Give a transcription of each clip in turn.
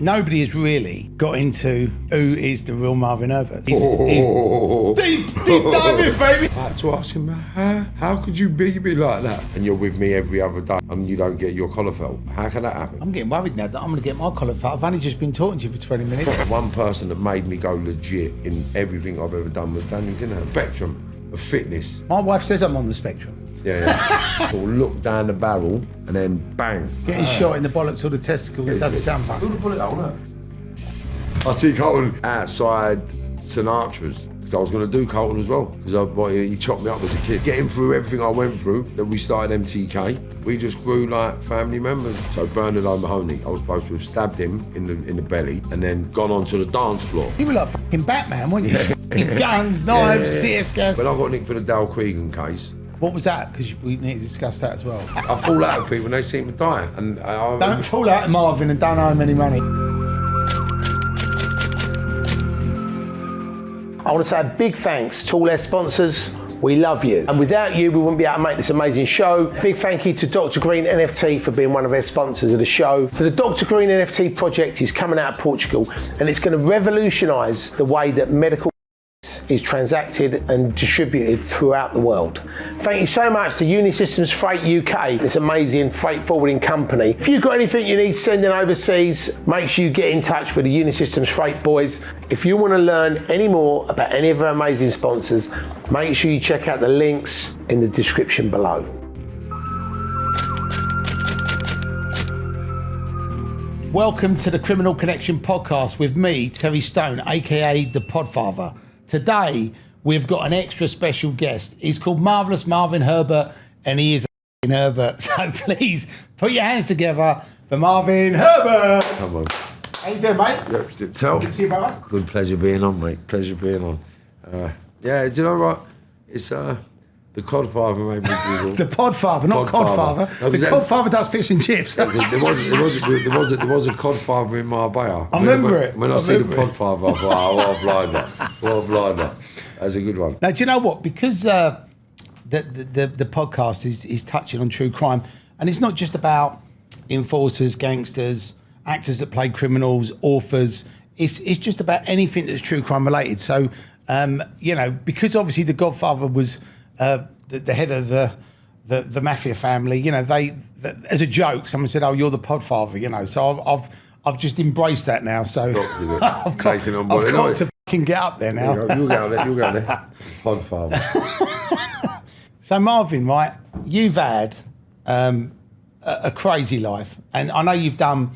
Nobody has really got into who is the real Marvin Herbert. He's deep diving, baby. I had to ask him, how could you beat me like that? And you're with me every other day and you don't get your collar felt. How can that happen? I'm getting worried now that I'm going to get my collar felt. I've only just been talking to you for 20 minutes. One person that made me go legit in everything I've ever done was Daniel Kinahan. Spectrum of fitness. My wife says I'm on the spectrum. Yeah. So look down the barrel and then bang. Getting shot in the bollocks or the testicles doesn't sound fun. Who the bullet hole, look. I see Carlton outside Sinatra's, because I was going to do Carlton as well, because he chopped me up as a kid. Getting through everything I went through, that we started MTK, we just grew like family members. So Bernard O'Mahony, I was supposed to have stabbed him in the belly and then gone on to the dance floor. You were like fucking Batman, weren't you? Guns, knives, CS gas. When I got nicked for the Dale Cregan case. What was that? Because we need to discuss that as well. I fall out with people when they see me die. And don't fall out of Marvin and don't owe him any money. I want to say a big thanks to all our sponsors. We love you. And without you, we wouldn't be able to make this amazing show. Big thank you to Dr. Green NFT for being one of our sponsors of the show. So the Dr. Green NFT project is coming out of Portugal and it's going to revolutionise the way that medical is transacted and distributed throughout the world. Thank you so much to Unisystems Freight UK, this amazing freight forwarding company. If you've got anything you need sending overseas, make sure you get in touch with the Unisystems Freight boys. If you want to learn any more about any of our amazing sponsors, make sure you check out the links in the description below. Welcome to the Criminal Connection podcast with me, Terry Stone, aka the Podfather. Today, we've got an extra special guest. He's called Marvellous Marvin Herbert, and he is a Herbert. So please, put your hands together for Marvin Herbert. Come on. How you doing, mate? Yeah, tell. Good to see you, brother. Good pleasure being on, mate. Pleasure being on. Yeah, do you know what? It's the Codfather made me giggle. The Podfather, not Codfather. No, the Codfather does fish and chips. There was a Codfather in Marbella. I remember it. When I see the Podfather, I thought, oh, what a blinder. What a blinder. That's a good one. Now, do you know what? Because the podcast is touching on true crime, and it's not just about enforcers, gangsters, actors that play criminals, authors. It's just about anything that's true crime related. So, you know, because obviously the Godfather was the head of the mafia family, you know, they as a joke, someone said, "Oh, you're the Podfather," you know. So I've just embraced that now. So I've got to fucking get up there now. You'll go there. Podfather. So Marvin, right? You've had a crazy life, and I know you've done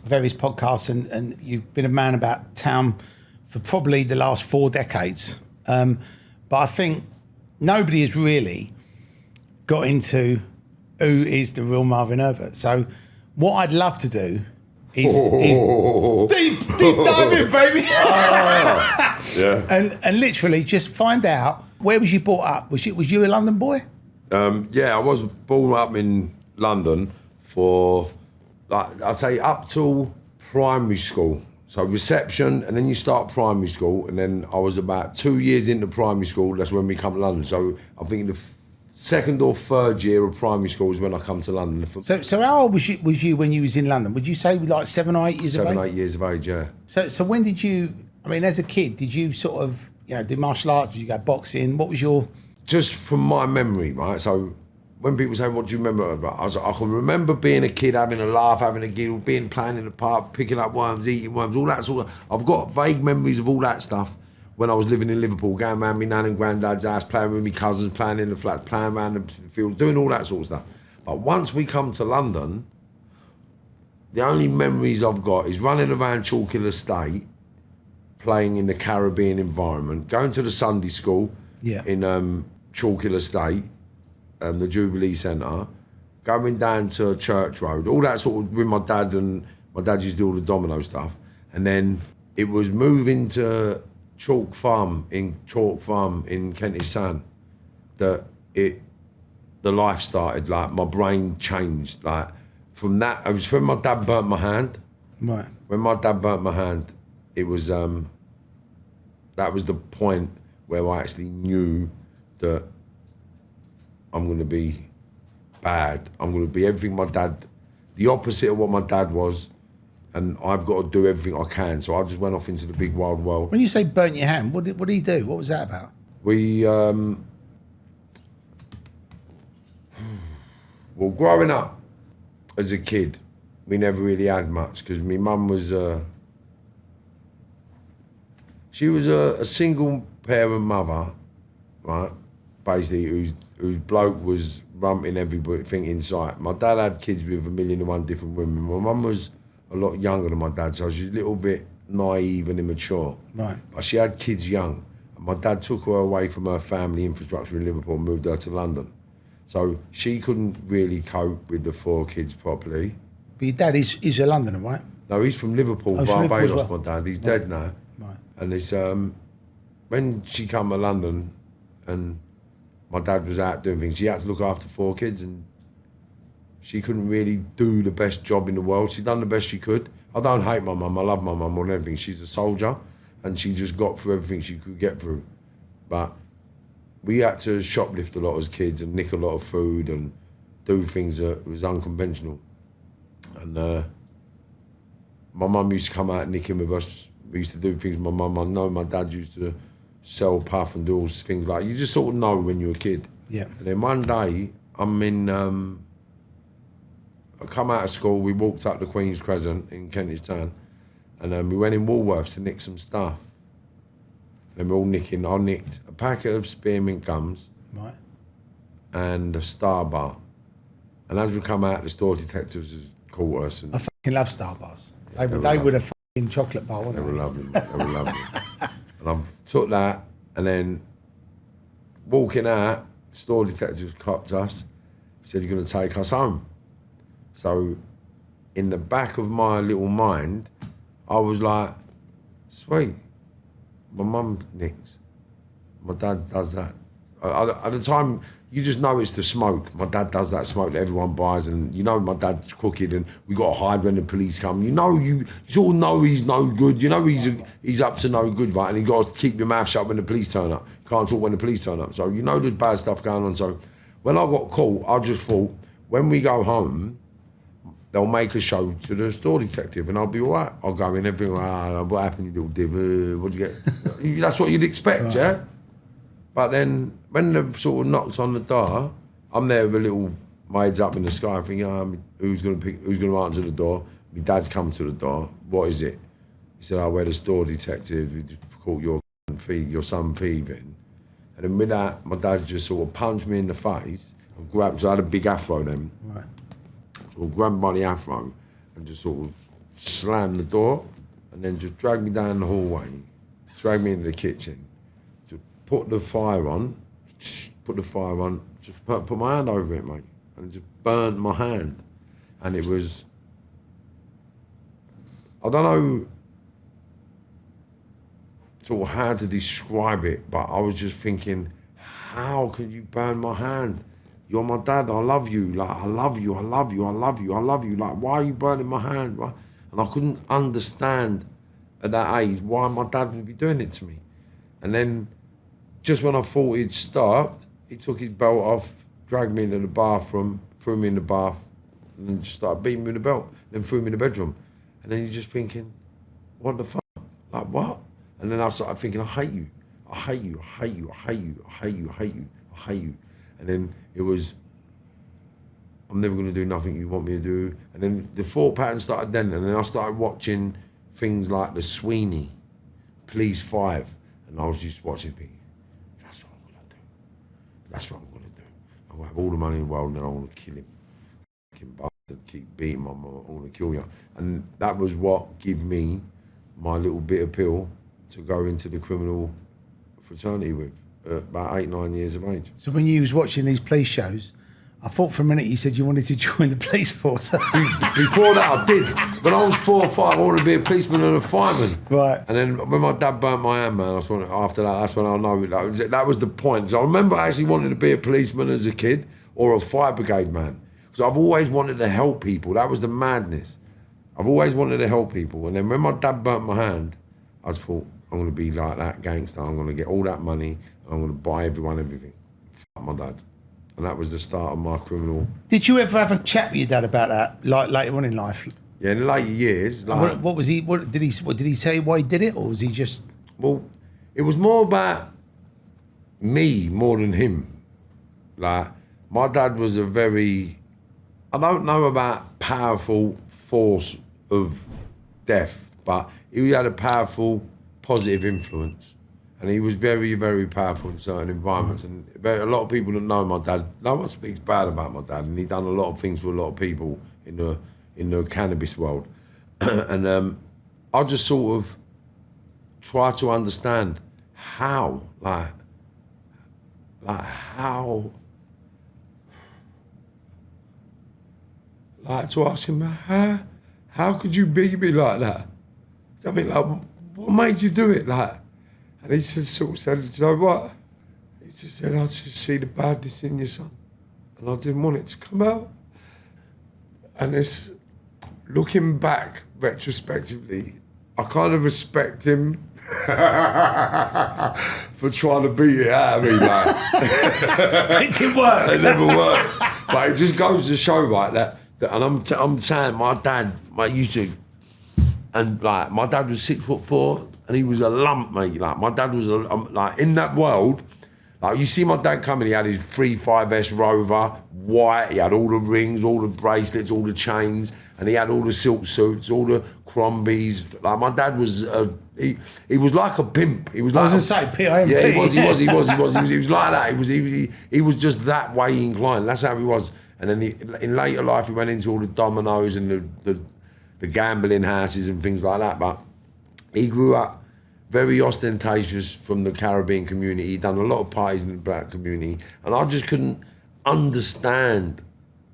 various podcasts, and you've been a man about town for probably the last 4 decades. But I think nobody has really got into who is the real Marvin Herbert. So what I'd love to do is deep diving, baby. Yeah. And literally just find out, where was you brought up? Was you a London boy? Yeah, I was born up in London for, like, I'd say up till primary school. So reception, and then you start primary school, and then I was about 2 years into primary school. That's when we come to London. So I think the second or third year of primary school is when I come to London. So how old was you when you was in London? Would you say like 7 or 8 years of age? 7, 8 years of age, yeah. So when did you? I mean, as a kid, did you sort of, you know, do martial arts? Did you go boxing? What was your? Just from my memory, right? So when people say, "What do you remember?" I can remember being a kid, having a laugh, having a giggle, playing in the park, picking up worms, eating worms, all that sort of. I've got vague memories of all that stuff when I was living in Liverpool, going around my nan and granddad's house, playing with my cousins, playing in the flat, playing around the field, doing all that sort of stuff. But once we come to London, the only memories I've got is running around Chalkhill Estate, playing in the Caribbean environment, going to the Sunday school in Chalkhill Estate, the Jubilee Centre, going down to Church Road, all that sort of, with my dad, and my dad used to do all the domino stuff. And then it was moving to Chalk Farm in Kentish Sand that the life started, like my brain changed. Like from that, it was when my dad burnt my hand. Right. When my dad burnt my hand, it was, that was the point where I actually knew that I'm going to be bad. I'm going to be everything my dad, the opposite of what my dad was, and I've got to do everything I can. So I just went off into the big wide world. When you say burnt your hand, what did he do? What was that about? We, well, growing up as a kid, we never really had much because my mum was, she was a single parent mother, right? Basically, whose bloke was rumping everything in sight. My dad had kids with 1,000,001 different women. My mum was a lot younger than my dad, so she was a little bit naive and immature. Right. But she had kids young. And my dad took her away from her family infrastructure in Liverpool and moved her to London. So she couldn't really cope with the 4 kids properly. But your dad is a Londoner, right? No, he's from Liverpool, Oh, from Liverpool Barbados, as well. my dad. He's dead now. Right. And it's when she come to London and my dad was out doing things, she had to look after 4 kids and she couldn't really do the best job in the world. She done the best she could. I don't hate my mum, I love my mum more than anything. She's a soldier and she just got through everything she could get through. But we had to shoplift a lot as kids and nick a lot of food and do things that was unconventional. And my mum used to come out nicking with us. We used to do things with my mum. I know my dad used to sell puff and do all things like, you just sort of know when you're a kid. Yeah. And then one day, I'm in, I come out of school, we walked up the Queen's Crescent in Kentish Town, and we went in Woolworths to nick some stuff. And we're all nicking, I nicked a packet of spearmint gums Right. and a Star Bar. And as we come out, the store detectives caught us. And I fucking love Star Bars. Yeah, They would have fucking chocolate bar, wouldn't they they? were lovely, mate. They were lovely. And I took that, and then walking out, store detectives copped us, said, "You're going to take us home." So in the back of my little mind, I was like, sweet, my mum nicks, my dad does that. At the time, you just know it's the smoke. My dad does that smoke that everyone buys, and you know my dad's crooked, and we got to hide when the police come. You know, you sort of know he's no good. You know he's up to no good, right? And you got to keep your mouth shut when the police turn up. Can't talk when the police turn up. So you know there's bad stuff going on. So when I got caught, I just thought, when we go home, they'll make a show to the store detective, and I'll be all right. I'll go in, everything, what happened, you little div? What'd you get? That's what you'd expect, right. Yeah? But then, when they've sort of knocked on the door, I'm there with a little, my head's up in the sky, thinking, who's going to answer the door? My dad's come to the door. What is it? He said, we're the store detective. We just caught your son thieving. And then with that, my dad just sort of punched me in the face and grabbed, because I had a big afro then. Right. Sort of grabbed by the afro and just sort of slammed the door and then just dragged me down the hallway, dragged me into the kitchen. Put the fire on, just put my hand over it, mate, and just burnt my hand. And it was, I don't know sort of how to describe it, but I was just thinking, how can you burn my hand? You're my dad, I love you, like, I love you, I love you, I love you, I love you. Like, why are you burning my hand? And I couldn't understand at that age why my dad would be doing it to me. And then, just when I thought he'd stopped, he took his belt off, dragged me into the bathroom, threw me in the bath, and then just started beating me with the belt, then threw me in the bedroom. And then you're just thinking, what the fuck? Like, what? And then I started thinking, I hate you, I hate you, I hate you, I hate you, I hate you, I hate you, I hate you. And then it was, I'm never going to do nothing you want me to do. And then the thought pattern started then, and then I started watching things like The Sweeney, Police 5, and I was just watching things. That's what I'm going to do. I'm going to have all the money in the world and then I want to kill him. Fucking bastard, keep beating my mum, I want to kill you. And that was what gave me my little bit of pill to go into the criminal fraternity with at about 8, 9 years of age. So when you was watching these police shows, I thought for a minute you said you wanted to join the police force. Before that I did. When I was 4 or 5, I wanted to be a policeman and a fireman. Right. And then when my dad burnt my hand, man, after that, that's when I know that was the point. So I remember actually wanting to be a policeman as a kid or a fire brigade man. Because I've always wanted to help people. That was the madness. I've always wanted to help people. And then when my dad burnt my hand, I just thought, I'm going to be like that gangster. I'm going to get all that money. And I'm going to buy everyone everything. Fuck my dad. And that was the start of my criminal. Did you ever have a chat with your dad about that, like later on in life? Yeah, in the later years. Like, What was he? What did he say? Why he did it, or was he just? Well, it was more about me more than him. Like, my dad was a very, I don't know about powerful force of death, but he had a powerful positive influence. And he was very, very powerful in certain environments. And a lot of people that know my dad, no one speaks bad about my dad, and he done a lot of things for a lot of people in the cannabis world. And I just sort of try to understand how, like how, like to ask him, how could you be me like that? I mean, like, what made you do it? Like, and he just sort of said, you know what? He just said, I just see the badness in your son, and I didn't want it to come out. And it's, looking back retrospectively, I kind of respect him for trying to beat it out of me. Like. It didn't work. It never worked. But it just goes to show, right, that and I'm saying my dad, used to, and like my dad was 6'4", and he was a lump, mate. Like my dad was like in that world. Like you see my dad coming, he had his 3.5S Rover, white. He had all the rings, all the bracelets, all the chains, and he had all the silk suits, all the Crombies. Like my dad was, he was like a pimp. He was like I was going to say PIMP. Yeah, he was like that. He was just that way inclined. That's how he was. And then in later life, he went into all the dominoes and the gambling houses and things like that. But he grew up very ostentatious from the Caribbean community. He'd done a lot of parties in the black community, and I just couldn't understand.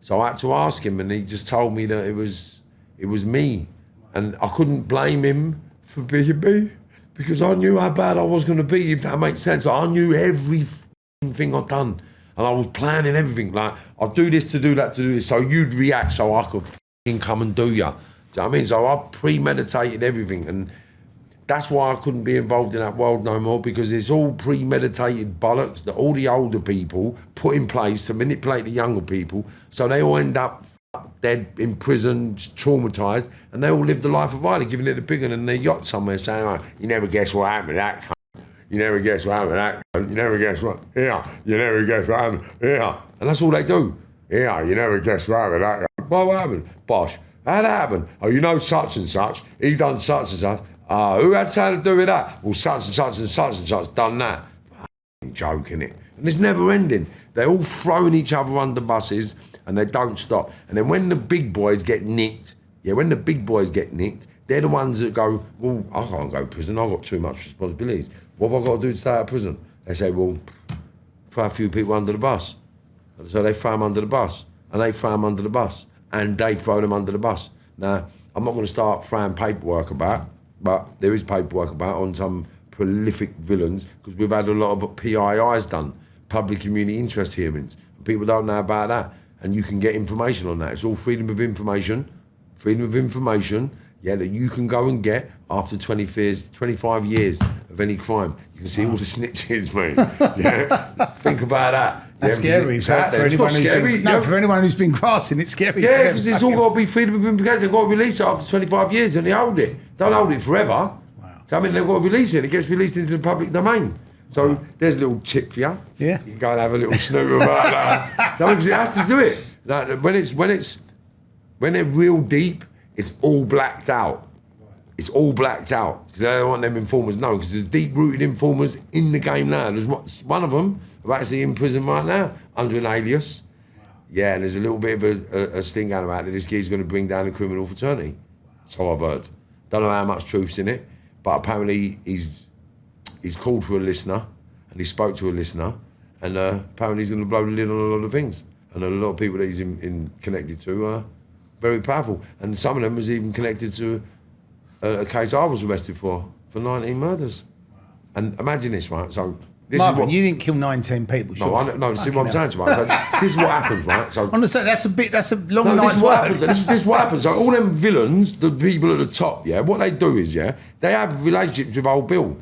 So I had to ask him, and he just told me that it was me, and I couldn't blame him for being me, because I knew how bad I was going to be, if that makes sense. I knew every thing I'd done, and I was planning everything. Like, I'll do this to do that to do this, so you'd react, so I could come and do you. Do you know what I mean? So I premeditated everything, and that's why I couldn't be involved in that world no more, because it's all premeditated bollocks that all the older people put in place to manipulate the younger people, so they all end up dead, in prison, traumatised, and they all live the life of Yardie, giving it a big one in their yacht somewhere, saying, oh, you never guess what happened to that cunt. You never guess what happened to that cunt. You never guess what, yeah, you never guess what happened, yeah. And that's all they do. Yeah, you never guess what happened to that cunt. Well, what happened? Bosh. How'd that happen? Oh, you know such and such, he done such and such. Who had something to do with that? Well, such and such and such and such done that. Joke, innit? And it's never ending. They're all throwing each other under buses, and they don't stop. And then when the big boys get nicked, they're the ones that go, well, I can't go to prison, I've got too much responsibilities. What have I got to do to stay out of prison? They say, well, throw a few people under the bus. And so they throw them under the bus, and they throw them under the bus, and they throw them under the bus. Now, I'm not going to start throwing paperwork about, but there is paperwork about on some prolific villains, because we've had a lot of PIIs done, public community interest hearings. People don't know about that, and you can get information on that. It's all freedom of information, yeah, that you can go and get after 25 years of any crime. You can see all the snitches, mate. Yeah, think about that. That's scary. For anyone who's been grassing, it's scary. Yeah, because it's all got to be freedom of information. They've got to release it after 25 years, and they hold it. Don't hold it forever. Wow. So, I mean, they've got to release it. It gets released into the public domain. So there's a little tip for you. Yeah. You can go and have a little snoop about that. Because it has to do it. Like, when they're real deep, it's all blacked out. It's all blacked out, because they don't want them informers known, because there's deep-rooted informers in the game now. There's one of them actually in prison right now under an alias. Wow. Yeah, and there's a little bit of a sting going about it. This kid's going to bring down the criminal fraternity. So I've heard. Don't know how much truth's in it, but apparently he's called for a listener, and he spoke to a listener, and apparently he's going to blow the lid on a lot of things. And a lot of people that he's connected to are very powerful. And some of them was even connected to a case I was arrested for 19 murders. Wow. And imagine this, right? So this Marvin, is what, you didn't kill 19 people, sure? No, see what I'm saying to you, right? So this is what happens, right? So honestly, that's a long this night's is what work. happens. This is what happens. So all them villains, the people at the top, yeah, what they do is, yeah, they have relationships with old Bill.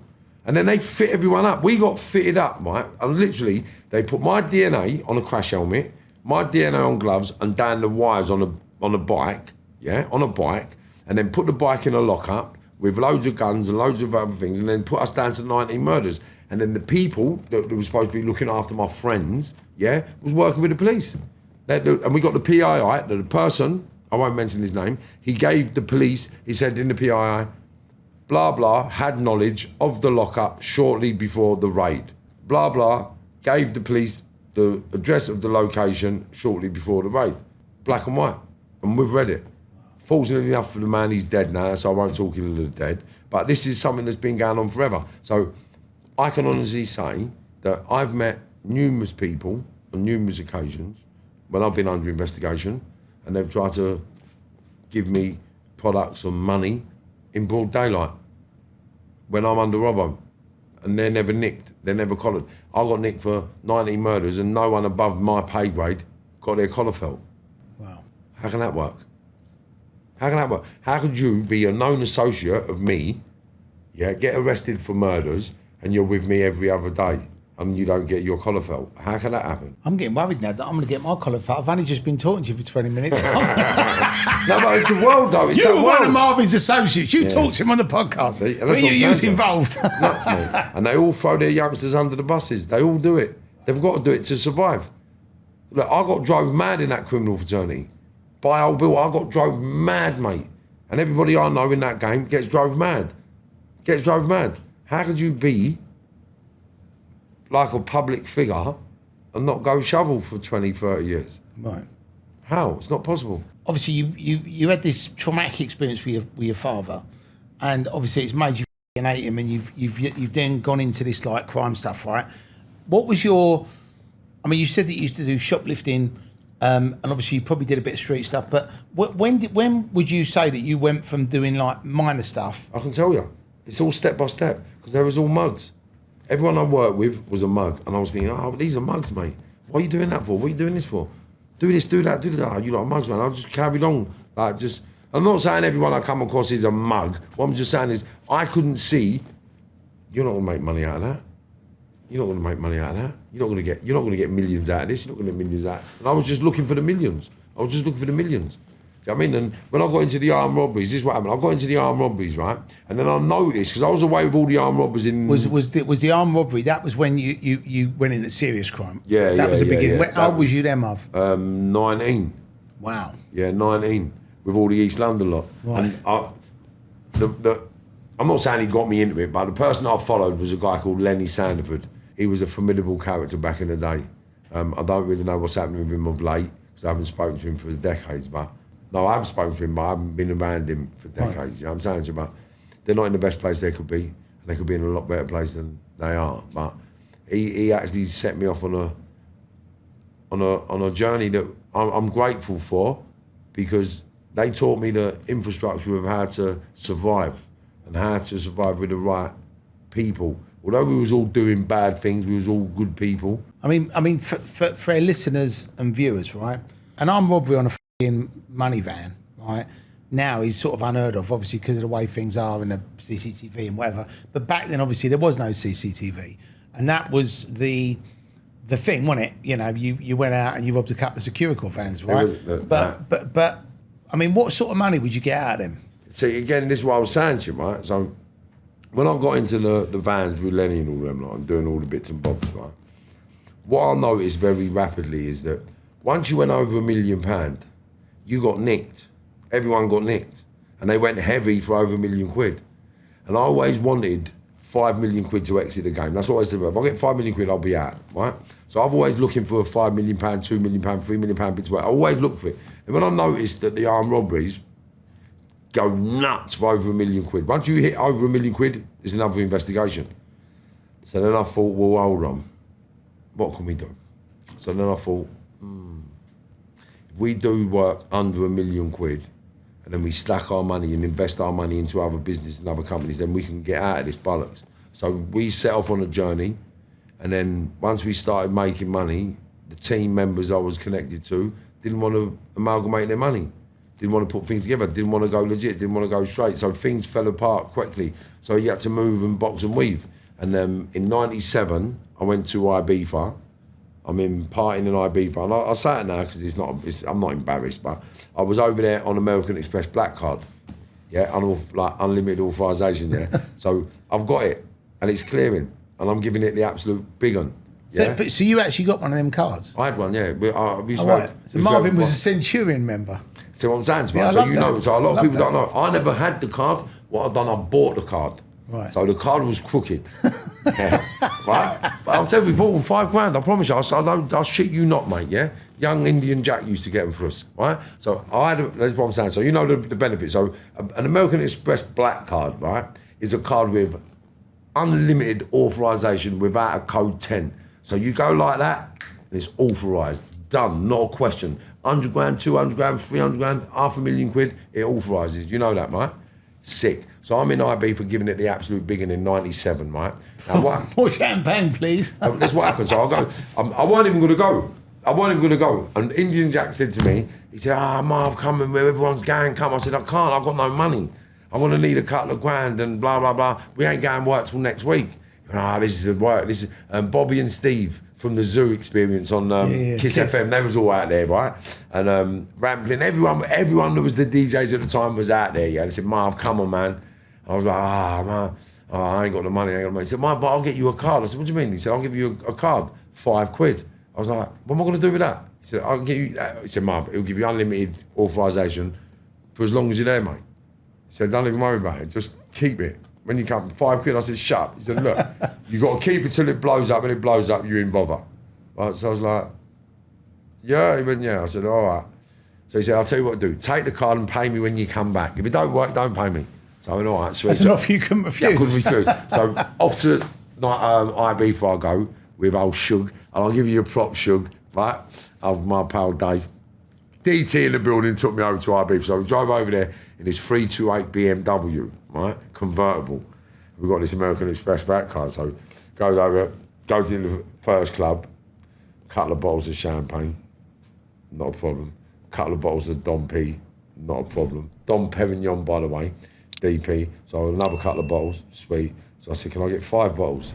And then they fit everyone up. We got fitted up, right? And literally, they put my DNA on a crash helmet, my DNA on gloves, and down the wires on a bike, yeah, on a bike, and then put the bike in a lockup with loads of guns and loads of other things, and then put us down to 19 murders. And then the people that were supposed to be looking after my friends, yeah, was working with the police. And we got the PII, the person, I won't mention his name, he gave the police, he said in the PII, blah, blah, had knowledge of the lockup shortly before the raid. Blah, blah, gave the police the address of the location shortly before the raid. Black and white. And we've read it. Fortunately enough for the man, he's dead now, so I won't talk ill of the dead. But this is something that's been going on forever. So I can honestly say that I've met numerous people on numerous occasions when I've been under investigation, and they've tried to give me products or money in broad daylight when I'm under Robbo. And they're never nicked, they're never collared. I got nicked for 19 murders and no one above my pay grade got their collar felt. Wow. How can that work? How can that work? How could you be a known associate of me, yeah, get arrested for murders, and you're with me every other day, and you don't get your collar felt? How can that happen? I'm getting worried now that I'm going to get my collar felt. I've only just been talking to you for 20 minutes. No, but it's the world, though. It's You the were world. one of Marvin's associates. You talked to him on the podcast. See, and Were that's you, what you I'm was saying. involved. Nuts, mate. And they all throw their youngsters under the buses. They all do it. They've got to do it to survive. Look, I got drove mad in that criminal fraternity. By old Bill, I got drove mad, mate. And everybody I know in that game gets drove mad. Gets drove mad. How could you be like a public figure and not go shovel for 20, 30 years? Right. How? It's not possible. Obviously, you had this traumatic experience with your father, and obviously it's made you f***ing hate him, and you've then gone into this like crime stuff, right? What was your? I mean, you said that you used to do shoplifting, and obviously you probably did a bit of street stuff. But when would you say that you went from doing like minor stuff? I can tell you. It's all step by step, because there was all mugs. Everyone I worked with was a mug, and I was thinking, oh, these are mugs, mate. What are you doing that for? What are you doing this for? Do this, do that, do that. Oh, you lot are mugs, man. I just carried on. I'm not saying everyone I come across is a mug. What I'm just saying is, I couldn't see, you're not going to make money out of that. You're not going to make money out of that. You're not going to get millions out of this. You're not going to get millions out. And I was just looking for the millions. Do you know what I mean? And when I got into the armed robberies, this is what happened. I got into the armed robberies, right? And then I noticed, because I was away with all the armed robbers in... Was the armed robbery, that was when you went into serious crime? Yeah, That was the beginning. yeah. How old was you then, Marv? 19. Wow. Yeah, 19, with all the East London lot. Right. And I'm not saying he got me into it, but the person I followed was a guy called Lenny Sandiford. He was a formidable character back in the day. I don't really know what's happening with him of late, because I haven't spoken to him for decades, but... No, I haven't spoken to him, but I haven't been around him for decades. Right. You know what I'm saying to you? But they're not in the best place they could be, and they could be in a lot better place than they are. But he actually set me off on a journey that I'm grateful for, because they taught me the infrastructure of how to survive and how to survive with the right people. Although we was all doing bad things, we was all good people. I mean, for our listeners and viewers, right? An armed robbery on a money van, right, now is sort of unheard of, obviously, because of the way things are and the CCTV and whatever. But back then, obviously, there was no CCTV, and that was the thing, wasn't it? You know, you went out and you robbed a couple of Securicorp vans, right? But I mean, what sort of money would you get out of them? See, again, this is what I was saying to you, right? So when I got into the vans with Lenny and all them, like, and doing all the bits and bobs, right, what I noticed very rapidly is that once you went over £1 million, you got nicked. Everyone got nicked. And they went heavy for over £1 million. And I always wanted 5 million quid to exit the game. That's what I said. If I get 5 million quid, I'll be out, right? So I've always looking for a £5 million, £2 million, £3 million bit to work. I always look for it. And when I noticed that the armed robberies go nuts for over £1 million. Once you hit over £1 million, there's another investigation. So then I thought, well, hold on. What can we do? So then I thought, we do work under £1 million, and then we stack our money and invest our money into other businesses and other companies, then we can get out of this bollocks. So we set off on a journey, and then once we started making money, the team members I was connected to didn't want to amalgamate their money, didn't want to put things together, didn't want to go legit, didn't want to go straight. So things fell apart quickly. So you had to move and box and weave. And then in '97, I went to Ibiza, I'm in partying in Ibiza, and I say it now because I'm not embarrassed, but I was over there on American Express Black Card, yeah, unlimited authorization, yeah. So I've got it, and it's clearing, and I'm giving it the absolute big one. Yeah? So you actually got one of them cards? I had one, yeah. So Marvin was a Centurion member. So what I'm saying, Yeah, right? So you know, so a lot of people don't know. I never had the card. What I've done, I bought the card. Right. So the card was crooked. Yeah. Right? But I'll tell you, we bought them £5. I promise you. I'll shit you not, mate, yeah? Young Indian Jack used to get them for us, right? So that's what I'm saying. So you know the benefit. So an American Express Black Card, right, is a card with unlimited authorization without a code 10. So you go like that, and it's authorised, done, not a question. 100 grand, 200 grand, 300 grand, £500,000, it authorises. You know that, right? Sick. So I'm in IB for giving it the absolute big one in 97, right? Now what? More champagne, please. That's what happened. So I'll go. I wasn't even going to go. And Indian Jack said to me, he said, Marv, come and everyone's going, come. I said, I can't, I've got no money. I'm going to need a couple of grand and blah, blah, blah. We ain't going to work till next week. This is the work. This is Bobby and Steve from the Zoo Experience on Kiss FM. They was all out there, right? And rambling. Everyone that was the DJs at the time was out there. Yeah, they said, Marv, come on, man. I was like, man, I ain't got the money. He said, Marv, but I'll get you a card. I said, what do you mean? He said, I'll give you a card, £5. I was like, what am I going to do with that? He said, I'll get you. He said, Marv, it'll give you unlimited authorisation for as long as you're there, mate. He said, don't even worry about it. Just keep it. When you come, £5, I said, shut up. He said, look, you got to keep it till it blows up. When it blows up, you're in bother. Right, so I was like, yeah. He went, yeah. I said, all right. So he said, I'll tell you what to do. Take the card and pay me when you come back. If it don't work, don't pay me. So I went, all right, sweet. That's an offer you couldn't refuse. Yeah, I couldn't refuse. So off to IB before I go with old Shug. And I'll give you a prop, Shug, right, of my pal Dave. DT in the building took me over to IB. So we drove over there in this 328 BMW, right, convertible. We've got this American Express back car. So goes over, goes in the first club, couple of bottles of champagne, not a problem. Couple of bottles of Dom P, not a problem. Dom Perignon, by the way, DP. So another couple of bottles, sweet. So I said, can I get 5 bottles?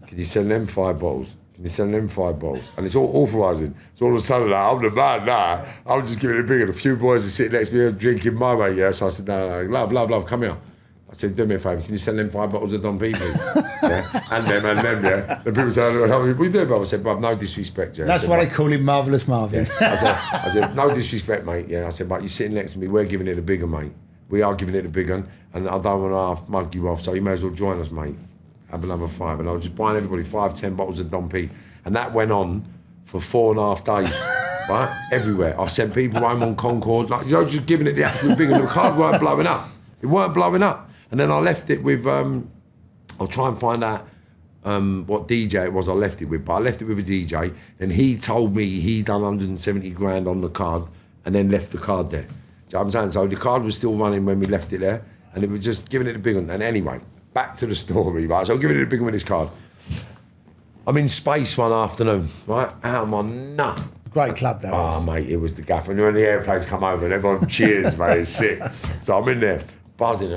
Can you send them 5 bottles? Can you send them 5 bottles? And it's all authorising. So all of a sudden, I'm the man now. I'm just giving it big. And a few boys are sitting next to me drinking my way, yeah. So I said, no, love, come here. I said, do me a favour, can you send them 5 bottles of Dom P, please? Yeah? And them, yeah. And people said, what are you doing, bro? I said, bro, no disrespect, yeah. That's why they call him Marvellous Marvin. Yeah. I said, no disrespect, mate, yeah. I said, but you're sitting next to me, we're giving it a bigger, mate. We are giving it a big one, and I don't want to mug you off, so you may as well join us, mate. Have another 5. And I was just buying everybody 5, 10 bottles of Dom P. And that went on for 4.5 days, right? Everywhere. I sent people home on Concorde, like, just giving it the absolute big one. The card weren't blowing up. It weren't blowing up. And then I left it with, I'll try and find out what DJ it was I left it with, but I left it with a DJ, and he told me he'd done 170 grand on the card and then left the card there. Do you know what I'm saying? So the card was still running when we left it there, and it was just giving it a big one. And anyway, back to the story, right? So I'm giving it a big one with this card. I'm in space one afternoon, right? Out of my nut. Great club, that was. Oh, mate, it was the gaffer. And when the airplanes come over and everyone cheers, mate, it's sick. So I'm in there, buzzing,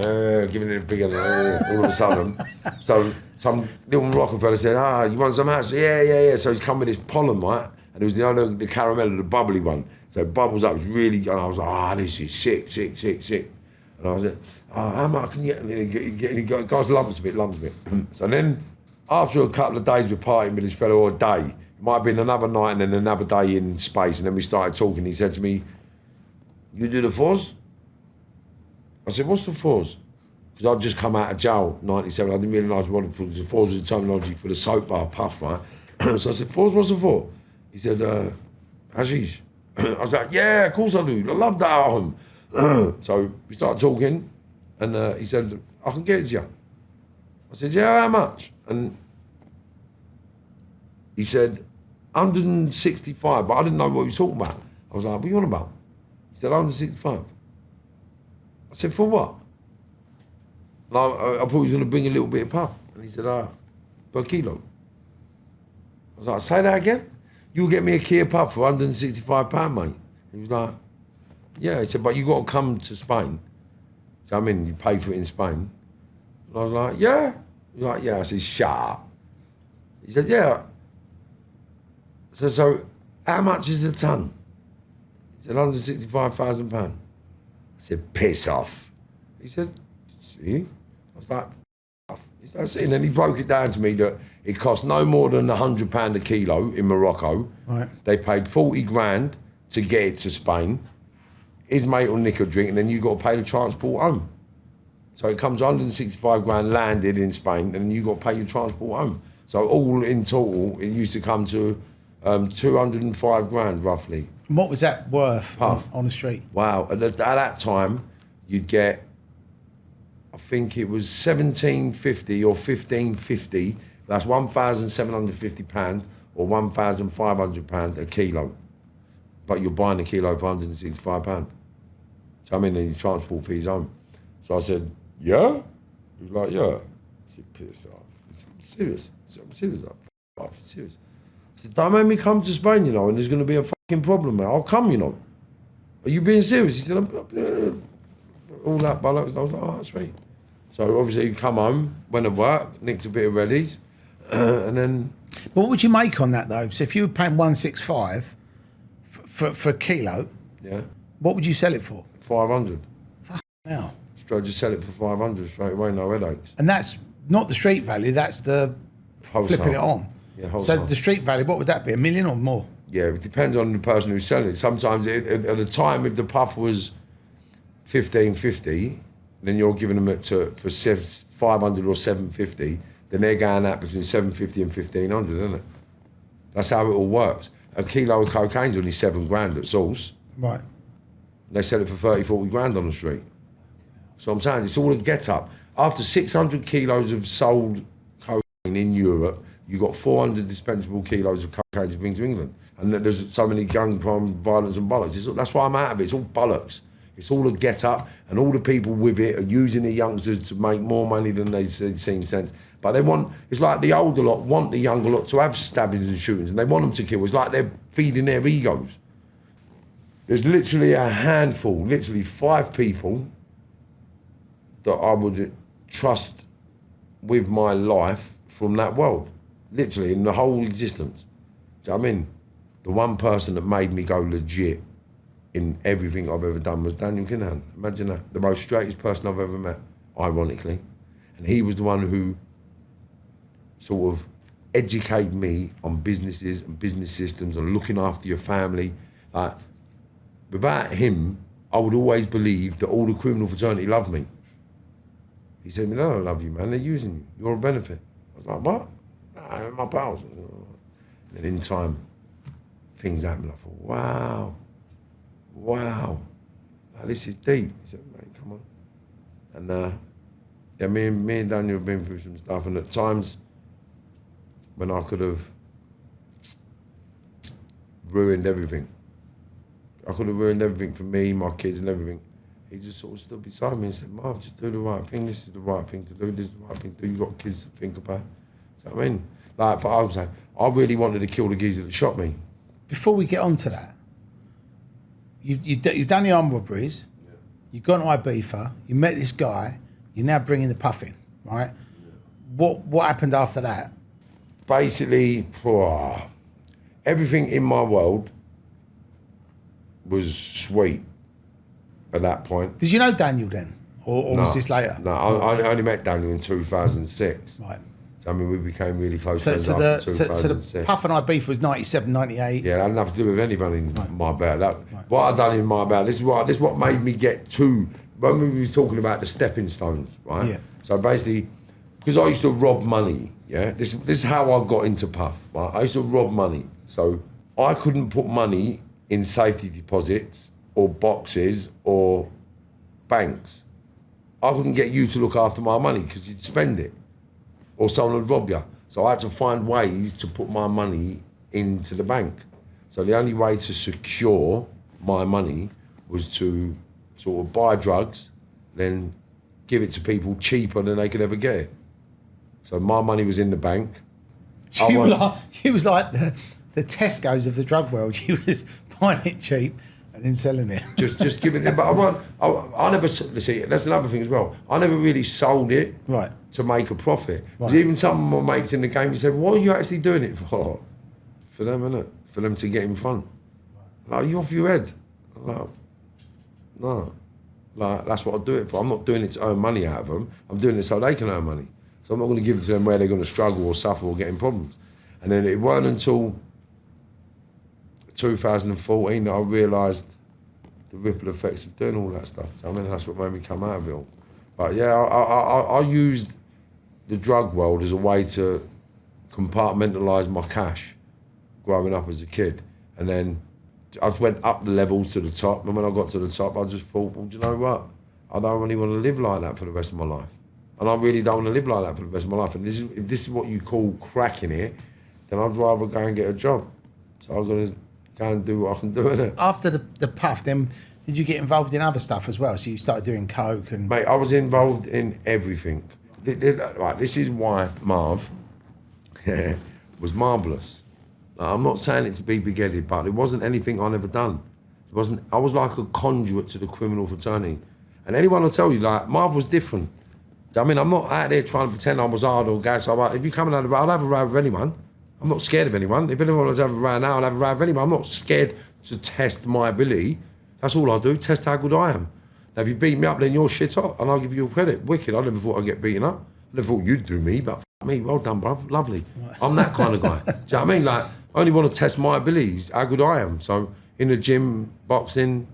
giving it a big one, all of a sudden. So some little Rockefeller said, you want some house? Yeah. So he's come with this pollen, right? And it was the caramel, the bubbly one. So it bubbles up, it's really, and I was like, this is sick. And I was like, how much can you get? And he goes, lumps of it. So then, after a couple of days of partying with this fellow, or a day, it might have been another night and then another day in space, and then we started talking. He said to me, you do the fours? I said, what's the fours? Because I'd just come out of jail, 97. I didn't realise what the fours was the terminology for the soap bar puff, right? So I said, fours, what's the four? He said, hashish. I was like, yeah, of course I do. I love that album. So we started talking, and he said, I can get it to you. I said, yeah, how much? And he said, 165, but I didn't know what he was talking about. I was like, what are you on about? He said, 165. I said, for what? And I thought he was going to bring a little bit of puff. And he said, per kilo. I was like, say that again? You'll get me a key of puff for £165, mate. He was like, yeah. He said, but you got to come to Spain. So I mean, you pay for it in Spain. And I was like, yeah. He was like, yeah. I said, shut up. He said, yeah. So how much is a ton? He said, £165,000. I said, piss off. He said, see? I was like, off. He said, see? And then he broke it down to me that it cost no more than £100 a kilo in Morocco. Right. They paid 40 grand to get it to Spain. His mate will nick a drink, and then you got to pay the transport home. So it comes 165 grand landed in Spain, and then you got to pay your transport home. So all in total, it used to come to 205 grand roughly. And what was that worth on the street? Wow! At that time, you'd get, I think it was 1750 or 1550. That's £1,750 or £1,500 a kilo. But you're buying a kilo for £165. So I mean, and your transport fees home. So I said, yeah? He was like, yeah. I said, piss off. I'm serious. I said, I'm serious. I'm serious. I said, don't make me come to Spain, you know, and there's going to be a fucking problem, mate. I'll come, you know. Are you being serious? He said, all that bollocks. And I was like, oh, sweet. So obviously, come home, went to work, nicked a bit of Reddies, and then... But what would you make on that, though? So if you were paying 165 for a kilo, yeah, what would you sell it for? 500. Now. Straight, just sell it for 500 straight away, no headaches. And that's not the street value, that's the Wholesale. flipping it on. Yeah, so wholesale. the street value, what would that be, $1 million or more? Yeah, it depends on the person who's selling it. Sometimes, at the time, if the puff was 1550, then you're giving them it for 500 or 750. Then they're going out between 750 and 1500, isn't it? That's how it all works. A kilo of cocaine's only 7 grand at source. Right. They sell it for 30, 40 grand on the street. So I'm saying it's all a get up. After 600 kilos of sold cocaine in Europe, you got 400 dispensable kilos of cocaine to bring to England. And there's so many gang crime, violence and bollocks. That's why I'm out of it. It's all bollocks. It's all a get up, and all the people with it are using the youngsters to make more money than they've seen sense. But they want, it's like the older lot want the younger lot to have stabbings and shootings, and they want them to kill. It's like they're feeding their egos. There's literally a handful, literally 5 people that I would trust with my life from that world. Literally, in the whole existence. Do you know what I mean? The one person that made me go legit in everything I've ever done was Daniel Kinahan. Imagine that. The most straightest person I've ever met, ironically. And he was the one who sort of educated me on businesses and business systems and looking after your family. Like, without him, I would always believe that all the criminal fraternity loved me. He said, no, I don't love you, man. They're using you. You're a benefit. I was like, what? Nah, my pals. And in time, things happened. I thought, wow. Wow. Now, this is deep. He said, mate, come on. And yeah, me and Daniel have been through some stuff, and at times when I could have ruined everything. I could have ruined everything for me, my kids and everything. He just sort of stood beside me and said, Marv, just do the right thing. This is the right thing to do. This is the right thing to do. You've got kids to think about. Do you know what I mean? Like, for I'm saying, I really wanted to kill the geezer that shot me. Before we get on to that, you've done the armed robberies, you've gone to Ibiza, you met this guy, you're now bringing the puff in, right? What happened after that? Basically, everything in my world was sweet at that point. Did you know Daniel then? Or No, was this later? No, I only met Daniel in 2006. Right. So, I mean, we became really close So, friends so, after the, 2006. so the puff and Ibiza was 97, 98. Yeah, that had nothing to do with anyone in Marbella. What I done in Marbella, this is what made me get to, when we was talking about the stepping stones, right? Yeah. So basically, because I used to rob money, yeah? This is how I got into puff, right? I used to rob money. So I couldn't put money in safety deposits or boxes or banks. I couldn't get you to look after my money because you'd spend it or someone would rob you. So I had to find ways to put my money into the bank. So the only way to secure my money was to sort of buy drugs, then give it to people cheaper than they could ever get it. So my money was in the bank. He was like the Tesco's of the drug world. He was buying it cheap and then selling it. just giving it. But I never see. That's another thing as well. I never really sold it Right. to make a profit. Right. Even some of my mates in the game said, "What are you actually doing it for?" For them, innit? for them to get in front. Like, you off your head? I'm like, no. Like, that's what I do it for. I'm not doing it to earn money out of them. I'm doing it so they can earn money. So I'm not going to give it to them where they're going to struggle or suffer or get in problems. And then it weren't until 2014 that I realised the ripple effects of doing all that stuff. So, I mean, that's what made me come out of it all. But yeah, I used the drug world as a way to compartmentalise my cash growing up as a kid. And then I just went up the levels to the top. And when I got to the top, I just thought, well, do you know what? I don't really want to live like that for the rest of my life. And I really don't want to live like that for the rest of my life. And if this is what you call cracking it, then I'd rather go and get a job. So I'm going to go and do what I can do in it. After the puff, then did you get involved in other stuff as well? So you started doing coke and... Mate, I was involved in everything. Right, this is why Marv was marvellous. Like, I'm not saying it to be big-headed, but it wasn't anything I never done. It wasn't. I was like a conduit to the criminal fraternity. And anyone will tell you, like, Marv was different. I mean, I'm not out there trying to pretend I was hard or gas. If you come and have a row, I'll have a row with anyone. I'm not scared of anyone. If anyone wants to have a row now, I'll have a row with anyone. I'm not scared to test my ability. That's all I do, test how good I am. Now, if you beat me up, then you're shit hot, and I'll give you credit. Wicked. I never thought I'd get beaten up. I never thought you'd do me, but f*** me, well done, bruv. Lovely. I'm that kind of guy. Do you know what I mean? Like, I only want to test my abilities, how good I am. So, in the gym, boxing,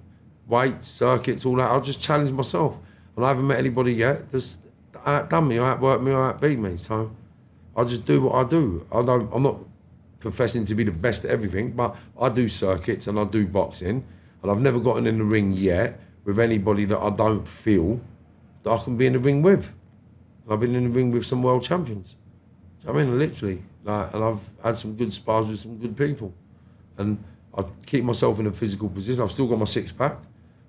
weights, circuits, all that, I'll just challenge myself. And I haven't met anybody yet that's outdone me, outworked me, or outbeat me. So, I just do what I do. I'm not professing to be the best at everything, but I do circuits and I do boxing. And I've never gotten in the ring yet with anybody that I don't feel that I can be in the ring with. And I've been in the ring with some world champions. I mean, literally. Like, and I've had some good spars with some good people. And I keep myself in a physical position. I've still got my six-pack.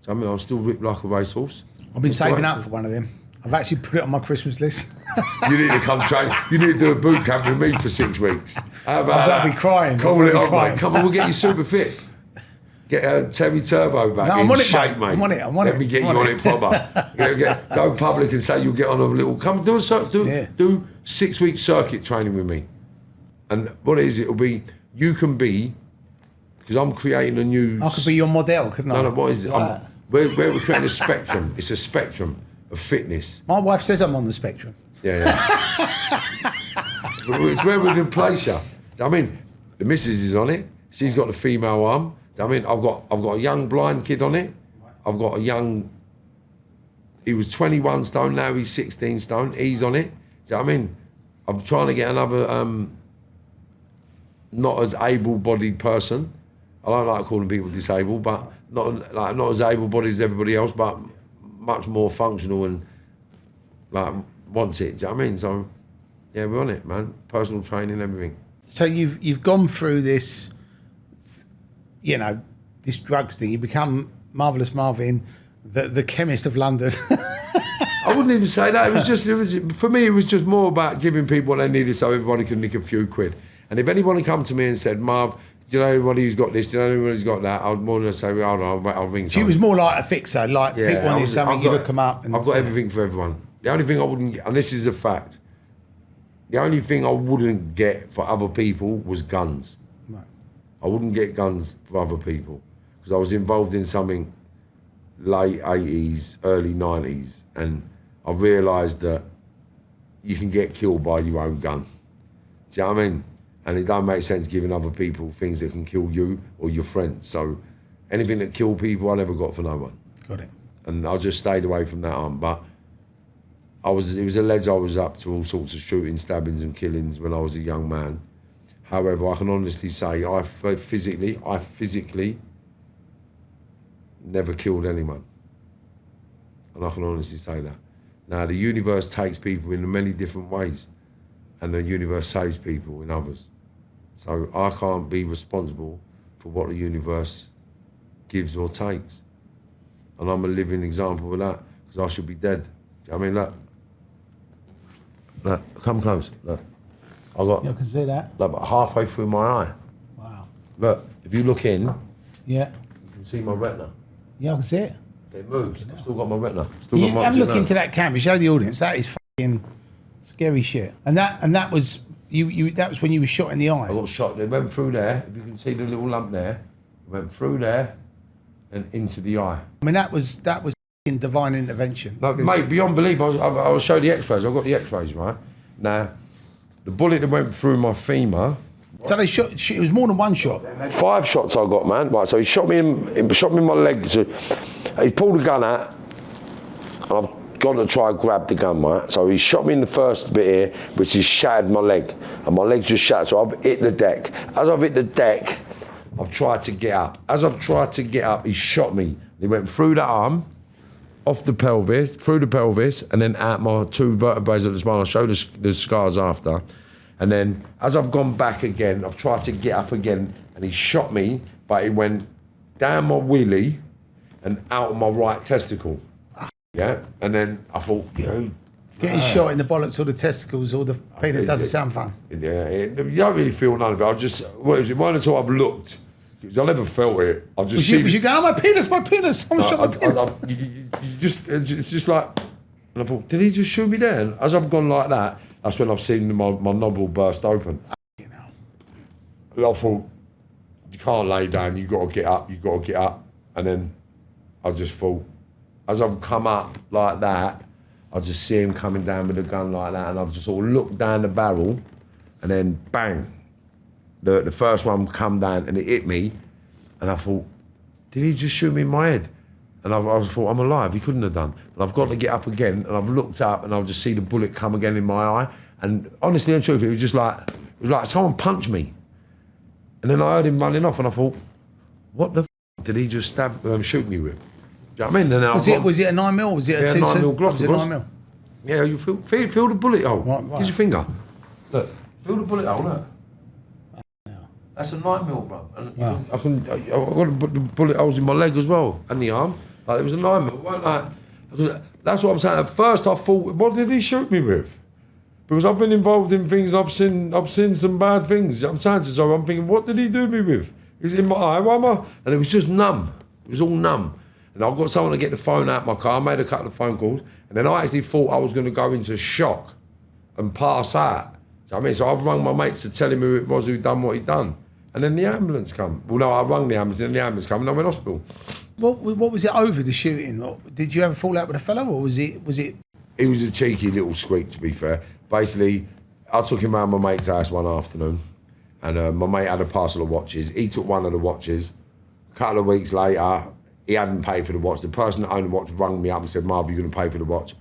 So, I mean, I'm still ripped like a racehorse. I've been saving up for one of them. I've actually put it on my Christmas list. You need to come train. You need to do a boot camp with me for 6 weeks. How about I'll be crying. Call it on, mate. Come on, we'll get you super fit. Get Terry Turbo back in shape, mate. I'm on it. Let me get you on it proper. Go public and say you'll get on a little. Come do a do 6 week circuit training with me. And what it is, it'll be you can be because I'm creating a new. I could be your model, couldn't I? No, what is it? We're creating a spectrum. It's a spectrum of fitness. My wife says I'm on the spectrum. Yeah. It's where we can place you. I mean, the missus is on it. She's got the female arm. I mean, I've got a young blind kid on it. I've got a young. He was 21 stone. Now he's 16 stone. He's on it. Do you know what I mean? I'm trying to get another not as able-bodied person. I don't like calling people disabled, but not as able-bodied as everybody else, but much more functional and like wants it. Do you know what I mean? So yeah, we're on it, man. Personal training, everything. So you've gone through this. You know, this drugs thing, you become Marvellous Marvin, the chemist of London. I wouldn't even say that. For me, it was just more about giving people what they needed so everybody could nick a few quid. And if anyone had come to me and said, Marv, do you know anybody who's got this? Do you know anybody who's got that? I'd more than say, I'll ring someone. She was more like a fixer, like people wanted something, you look them up. I've got everything for everyone. The only thing I wouldn't get, and this is a fact, the only thing I wouldn't get for other people was guns. I wouldn't get guns for other people because I was involved in something late 80s, early 90s, and I realised that you can get killed by your own gun. Do you know what I mean? And it don't make sense giving other people things that can kill you or your friends. So anything that kill people, I never got for no one. Got it. And I just stayed away from that on. But it was alleged I was up to all sorts of shooting, stabbings and killings when I was a young man. However, I can honestly say I physically never killed anyone. And I can honestly say that. Now, the universe takes people in many different ways, and the universe saves people in others. So I can't be responsible for what the universe gives or takes. And I'm a living example of that, because I should be dead. Do you know what I mean? Look, come close, look. I can see that. Like halfway through my eye. Wow. Look, if you look in, yeah, you can see my retina. Yeah, I can see it. It moves. I've still got my retina. Have a look into that camera. Show the audience. That is fucking scary shit. And that was That was when you were shot in the eye. I got shot. It went through there. If you can see the little lump there, it went through there and into the eye. I mean, that was in divine intervention. No, mate, beyond belief. I'll show the X-rays. I've got the X-rays, right? Now, the bullet that went through my femur. So they shot. It was more than one shot. 5 shots I got, man. Right, so he shot me in my leg. So he pulled the gun out, and I've gone to try and grab the gun, right? So he shot me in the first bit here, which has shattered my leg, and my leg's just shattered. So I've hit the deck. As I've hit the deck, I've tried to get up. As I've tried to get up, he shot me. He went through the arm, off the pelvis, through the pelvis, and then out my 2 vertebrae of the spine. I'll show the scars after. And then, as I've gone back again, I've tried to get up again, and he shot me, but he went down my wheelie and out of my right testicle. Yeah? And then I thought, Getting shot in the bollocks or the testicles or the penis doesn't sound fun. Yeah, you don't really feel none of it. It wasn't until I've looked. I never felt it. I just was you going, oh, my penis, someone shot my penis. It's just like, and I thought, did he just shoot me there? And as I've gone like that, that's when I've seen my novel burst open. And I thought, you can't lay down, you got to get up, And then I just thought, as I've come up like that, I just see him coming down with a gun like that, and I've just sort of looked down the barrel, and then bang, the first one come down and it hit me, and I thought, did he just shoot me in my head? And I thought, I'm alive, he couldn't have done. And I've got to get up again, and I've looked up, and I'll just see the bullet come again in my eye. And honestly and truthfully, it was like someone punched me. And then I heard him running off, and I thought, what the f*** did he just shoot me with? Do you know what I mean? And was it a 9mm or was it a 2-2? 9mm Glock. Was it 9mm? Yeah, you feel the bullet hole. Right. Use your finger. Look, feel the bullet hole, look. That's a 9mm, bro. And wow. I've got the bullet holes in my leg as well, and the arm. Like, it was a 9mm. That's what I'm saying. At first I thought, what did he shoot me with? Because I've been involved in things, I've seen some bad things. I'm saying, so I'm thinking, what did he do me with? Is it in my eye? Why am I? And it was just numb. It was all numb. And I got someone to get the phone out of my car. I made a couple of phone calls, and then I actually thought I was going to go into shock and pass out. Do you know what I mean? So I've rung my mates to tell him who it was who done what he'd done. And then the ambulance come. Well, no, I rung the ambulance, and the ambulance come, and I went to hospital. What was it over, the shooting? Did you ever fall out with a fellow, or was it? He was a cheeky little squeak, to be fair. Basically, I took him round my mate's house one afternoon, and my mate had a parcel of watches. He took one of the watches. A couple of weeks later, he hadn't paid for the watch. The person that owned the watch rang me up and said, Marv, you're going to pay for the watch?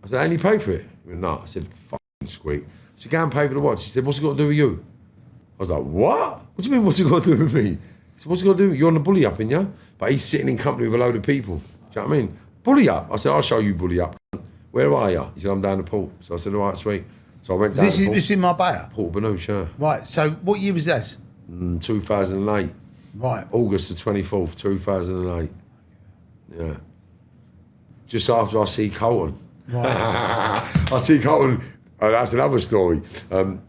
I said, I only pay for it. He went, no. I said, fucking squeak. I said, go and pay for the watch. He said, what's it got to do with you? I was like, what? What do you mean, what's it got to do with me? He said, what's it got to do with you? You're on the bully up, yeah? But he's sitting in company with a load of people. Do you know what I mean? Bully up. I said, I'll show you bully up. Where are you? He said, I'm down the port. So I said, all right, sweet. So I went down This is in Marbella? Port Banouche, yeah. Right, so what year was this? 2008. Right. August the 24th, 2008. Yeah. Just after I see Carlton. Right. I see Carlton, that's another story.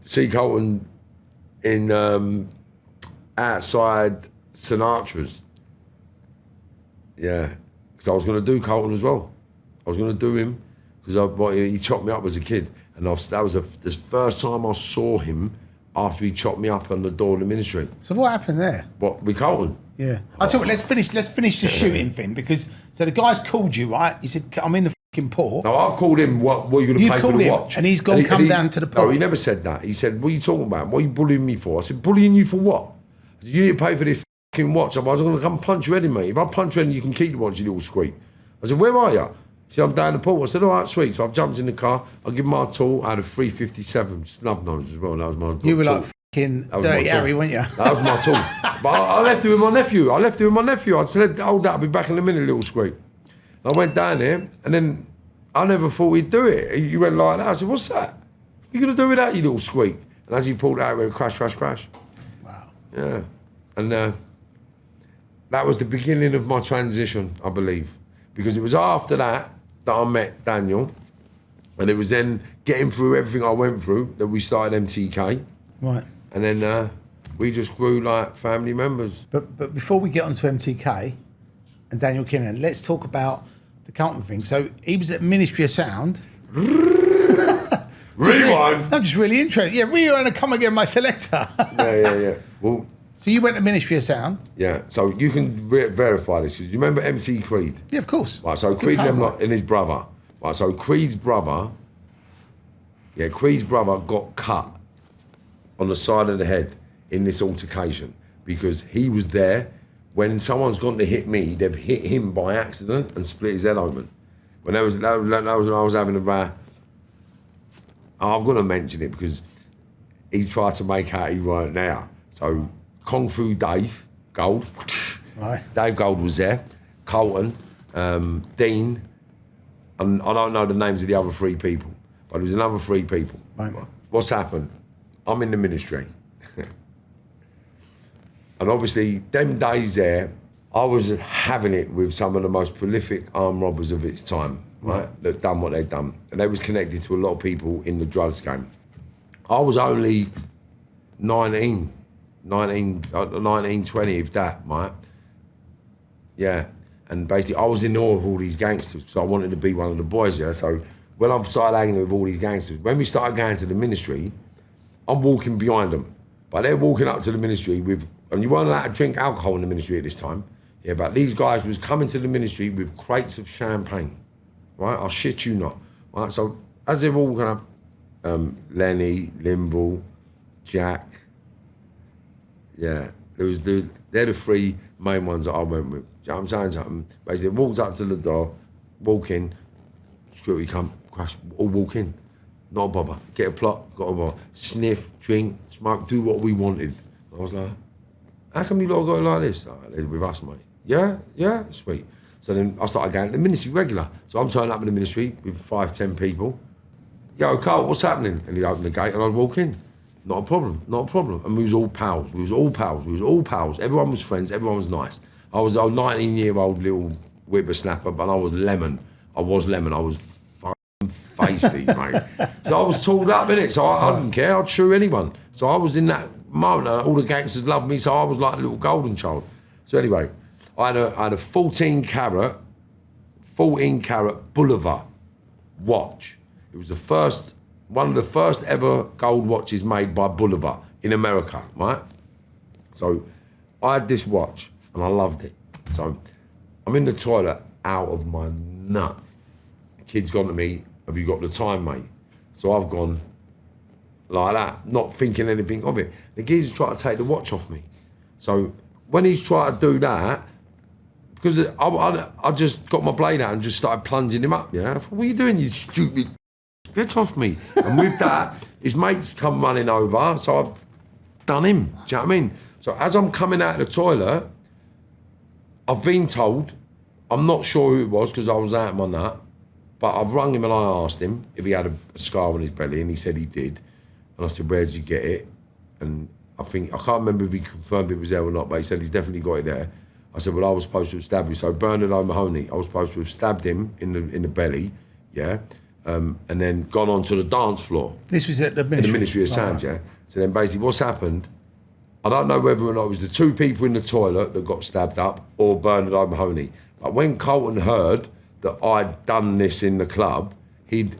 See Carlton in outside Sinatra's. Yeah. Because I was going to do Carlton as well. I was going to do him because he chopped me up as a kid. And that was the first time I saw him after he chopped me up on the door of the ministry. So what happened there? What, with Carlton? Yeah. I tell you what, let's finish the shooting thing, because so the guy's called you, right? He said, I'm in the fucking port. No, I've called him, what are you going to pay for the watch? And he's gone, come down to the port. No, he never said that. He said, what are you talking about? What are you bullying me for? I said, bullying you for what? I said, you need to pay for this fucking watch. I was going to come punch your head in, mate. If I punch your head in, you can keep the watch, you little squeak. I said, where are you? He said, I'm down the port. I said, all right, sweet. So I've jumped in the car. I give him my tool. I had a 357 snub nose as well. That was my tool. You were like fucking Dirty Harry, weren't you? That was my tool. But I left it with my nephew. I said, hold that, I'll be back in a minute, little squeak. I went down there, and then I never thought he'd do it. He went like that. I said, what's that? What are you going to do with that, you little squeak? And as he pulled out, it went crash, crash, crash. Wow. Yeah. And that was the beginning of my transition, I believe. Because it was after that I met Daniel, and it was then getting through everything I went through that we started MTK. Right. And then we just grew like family members. But before we get on to MTK and Daniel Kinahan, let's talk about the Carlton thing. So he was at Ministry of Sound. Rewind. I'm just really interested. Yeah, rewind and come again, my selector. Yeah. Well, so you went to Ministry of Sound? yeah. So you can verify this because you remember MC Creed. Yeah, of course. Right. So Creed and his brother. Right. So Creed's brother got cut on the side of the head in this altercation because he was there. When someone's gone to hit me, they've hit him by accident and split his head open. When that was when I was having a row. I'm going to mention it because he tried to make out he weren't there. So Kung Fu Dave Gold, Right. Dave Gold was there, Carlton, Dean, and I don't know the names of the other 3 people, but there was another 3 people. Right. What's happened? I'm in the ministry. And obviously, them days there, I was having it with some of the most prolific armed robbers of its time, right? That done what they'd done. And they was connected to a lot of people in the drugs game. I was only 19, 20, if that, right? Yeah. And basically, I was in awe of all these gangsters, so I wanted to be one of the boys, yeah? So when I started hanging with all these gangsters, when we started going to the ministry, I'm walking behind them. But they're walking up to the ministry with, and you weren't allowed to drink alcohol in the ministry at this time. Yeah, but these guys was coming to the ministry with crates of champagne, right? I shit you not, right? So as they're walking up, Lenny, Linville, Jack, yeah, they're the 3 main ones that I went with. You know what I'm saying something? Basically, walked up to the door, walk in, security come, crash, all walk in. Not a bother. Get a plot, got a bother. Sniff, drink, smoke, do what we wanted. I was like, how come you lot got it like this? Like, they're with us, mate. Yeah, sweet. So then I started going to the ministry regular. So I'm turning up in the ministry with 5, 10 people. Yo, Carl, what's happening? And he'd open the gate and I'd walk in. Not a problem. And we was all pals. Everyone was friends, everyone was nice. I was a 19-year-old little whippersnapper, but I was lemon. I was feisty, mate. So I was tooled up, innit? So I didn't care, I'd shoot anyone. So I was in that moment, all the gangsters loved me, so I was like a little golden child. So anyway, I had a 14 carat Boulevard watch. It was one of the first ever gold watches made by Boulevard in America, right? So I had this watch and I loved it. So I'm in the toilet out of my nut. The kid's gone to me, have you got the time, mate? So I've gone like that, not thinking anything of it. The geezer's trying to take the watch off me. So when he's trying to do that, because I just got my blade out and just started plunging him up, yeah? I thought, what are you doing, you stupid? Get off me. And with that, his mates come running over, so I've done him, do you know what I mean? So as I'm coming out of the toilet, I've been told, I'm not sure who it was because I was out of my nut, but I've rung him and I asked him if he had a scar on his belly, and he said he did. And I said, where did you get it? And I can't remember if he confirmed it was there or not, but he said he's definitely got it there. I said, well, I was supposed to have stabbed him. So Bernard O'Mahony, I was supposed to have stabbed him in the belly, yeah, and then gone on to the dance floor. This was at the ministry? In the Ministry of Sound, yeah. So then basically what's happened, I don't know whether or not it was the 2 people in the toilet that got stabbed up or Bernard O'Mahony. But when Carlton heard that I'd done this in the club, he'd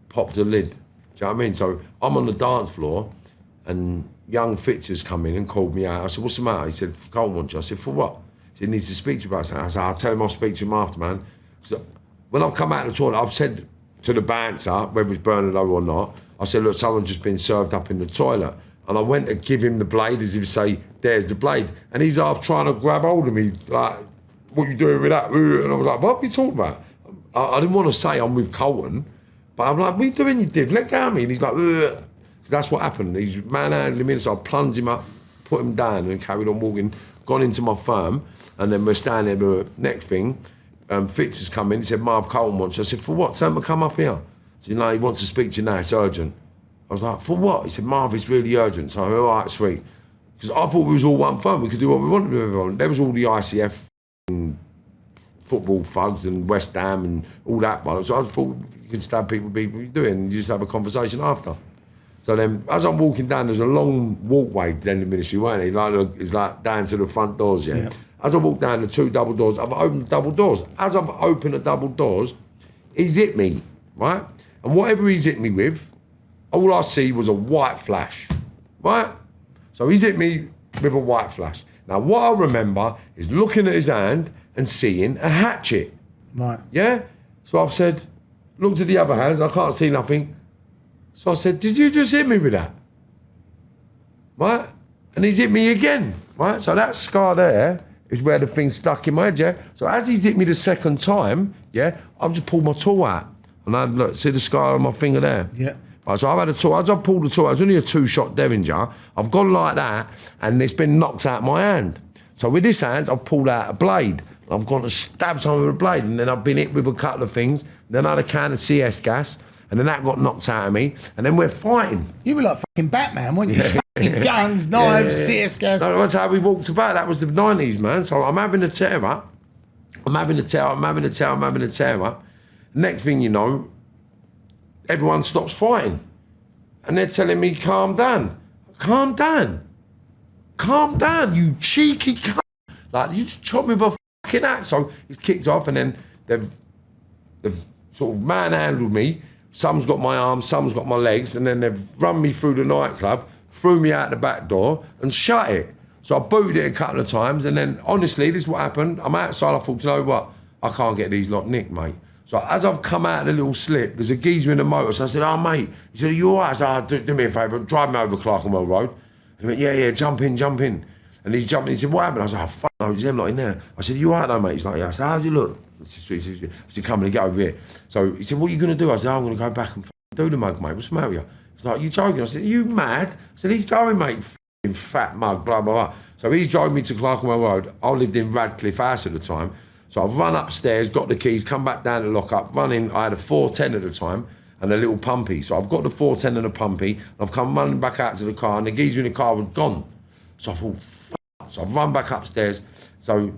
popped a lid. Do you know what I mean? So I'm on the dance floor and young Fitz has come in and called me out. I said, what's the matter? He said, Carlton wants you. I said, for what? He said, he needs to speak to you about something. I said, I'll tell him I'll speak to him after, man. So when I've come out of the toilet, I've said to the bouncer, whether it's Bernard or not, I said, look, someone's just been served up in the toilet. And I went to give him the blade as if to say, there's the blade. And he's half trying to grab hold of me, like, what are you doing with that? And I was like, what are you talking about? I didn't want to say I'm with Carlton, but I'm like, what are you doing, you div? Let go of me. And he's like, because that's what happened. He's manhandling me, so I plunged him up, put him down and carried on walking, gone into my firm, and then we're standing there, the next thing, Fitz has come in, he said, Marv, Carlton wants you. I said, for what? Tell him to come up here. He said, no, he wants to speak to you now, it's urgent. I was like, for what? He said, Marv, it's really urgent. So I went, all right, sweet. Because I thought we was all one firm, we could do what we wanted with everyone. There was all the ICF football thugs and West Ham and all that. So I thought you could stab people, what are you doing? And you just have a conversation after. So then, as I'm walking down, there's a long walkway down the ministry, weren't it? Like, it's like down to the front doors, yeah? As I walk down the 2 double doors, I've opened the double doors. As I've opened the double doors, he's hit me, right? And whatever he's hit me with, all I see was a white flash, right? So he's hit me with a white flash. Now, what I remember is looking at his hand and seeing a hatchet. Right. Yeah? So I've said, looked at the other hands, I can't see nothing. So I said, did you just hit me with that? Right? And he's hit me again, right? So that scar there is where the thing stuck in my head, yeah? So as he's hit me the second time, yeah, I've just pulled my tool out. And I look, see the scar on my finger there? Yeah. Right, so I've had a tool, as I've pulled the tool, it was only a 2-shot Derringer. I've gone like that, and it's been knocked out my hand. So with this hand, I've pulled out a blade. I've gone to stab someone with a blade, and then I've been hit with a couple of things. Then I had a can of CS gas, and then that got knocked out of me, and then we're fighting. You were like fucking Batman, weren't you? Fucking guns, knives, CS gas. No, that's how we walked about. That was the 90s, man. So I'm having a tear up. I'm having a tear up. Next thing you know, everyone stops fighting. And they're telling me, calm down. Calm down. Calm down, you cheeky cunt. Like, you just chopped me with a fucking axe. So he's kicked off, and then they've sort of manhandled me. Some's got my arms, some's got my legs, and then they've run me through the nightclub, threw me out the back door, and shut it. So I booted it a couple of times, and then, honestly, this is what happened. I'm outside, I thought, you know what? I can't get these lot nicked, mate. So as I've come out of the little slip, there's a geezer in the motor. So I said, oh, mate. He said, are you all right? I said, oh, do me a favour, drive me over Clerkenwell Road. And he went, yeah, jump in. And he's jumping, he said, what happened? I said, oh, fuck no, he's them lot in there. I said, you all right though, mate? He's like, yeah. I said, how's he look? I said, come and get over here. So he said, what are you going to do? I said, oh, I'm going to go back and do the mug, mate. What's the matter with you? He's like, you joking? I said, are you mad? I said, he's going, mate, f***ing fat mug, blah, blah, blah. So he's driving me to Clerkenwell Road. I lived in Radcliffe House at the time. So I've run upstairs, got the keys, come back down to lock up, running. I had a 410 at the time and a little pumpy. So I've got the 410 and a pumpy. And I've come running back out to the car, and the geezer in the car was gone. So I thought, fuck. So I've run back upstairs. So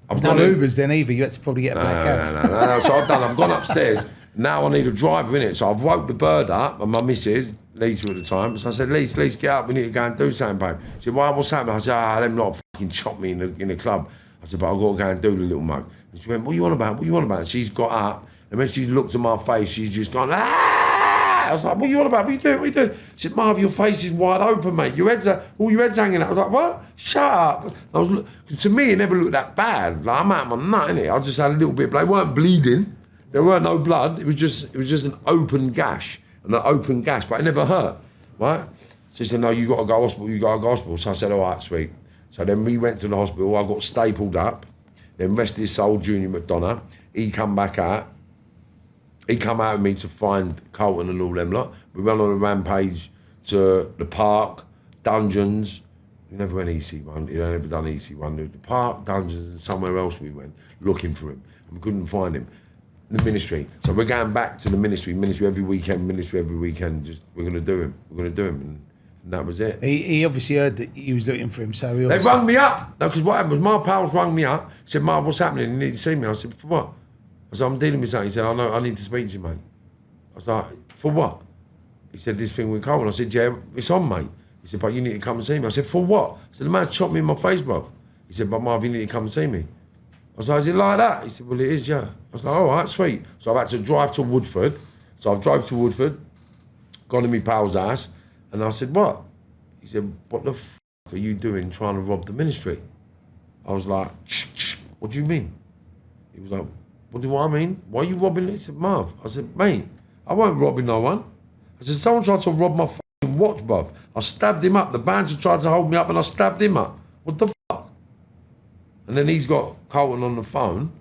I've No gone Ubers then either. You had to probably get a black cab. No. So I've gone upstairs. Now I need a driver in it. So I've woke the bird up, and my missus, Lisa at the time. So I said, Lisa, get up. We need to go and do something, babe. She said, why? What's happening? I said, them lot fucking chopped me in the club. I said, but I've got to go and do the little mug. And she went, what are you on about? And she's got up, and when she looked at my face, she's just gone, ah! I was like, what are you on about? What are you doing? She said, Marv, your face is wide open, mate. All your head's hanging out. I was like, what? Shut up. And I was, to me, it never looked that bad. Like, I'm out of my nut, innit? I just had a little bit, but they weren't bleeding. There weren't no blood. It was just an open gash. But it never hurt, right? She said, no, you got to go hospital. So I said, all right, sweet. So then we went to the hospital. I got stapled up. Then rest his soul, Junior McDonough. He come back out. He come out with me to find Carlton and all them lot. We went on a rampage to the park, dungeons. We never went EC1. He'd never done EC1. The park, dungeons, and somewhere else we went looking for him. And we couldn't find him. The ministry. So we're going back to the ministry every weekend. Just we're going to do him. And that was it. He obviously heard that you was looking for him, so he They rung me up. No, because what happened was my pals rung me up, said, Marv, what's happening? You need to see me. I said, for what? I said, I'm dealing with something. He said, I need to speak to you, mate. I was like, for what? He said, this thing with Carlton. I said, yeah, it's on, mate. He said, but you need to come and see me. I said, for what? I said, the man's chopped me in my face, bruv. He said, but Marv, you need to come and see me. I was like, is it like that? He said, well, it is, yeah. I was like, all right, sweet. So I've had to drive to Woodford. So I've drove to Woodford, gone to my pal's house, and I said, what? He said, what the f*** are you doing trying to rob the ministry? I was like, what do you mean? He was like, what do I mean? Why are you robbing it? He said, Marv. I said, mate, I won't rob no one. I said, someone tried to rob my f***ing watch, bruv. I stabbed him up. The bouncer tried to hold me up and I stabbed him up. What the fuck? And then he's got Carlton on the phone,